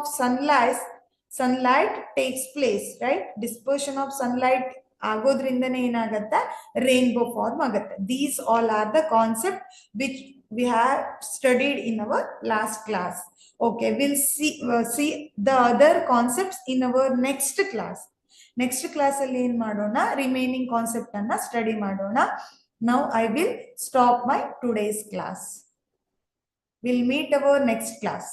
sunlight takes place, right? Dispersion of sunlight ಆಗೋದ್ರಿಂದನೇ ಏನಾಗತ್ತೆ, rainbow form ಆಗತ್ತೆ. These all are the concept which we have studied in our last class. Okay, we'll see the other concepts in our next class. Next class ಅಲ್ಲಿ ಏನ್ ಮಾಡೋಣ, remaining concept ಅನ್ನ study ಮಾಡೋಣ. Now I will stop my today's class. We'll meet our next class.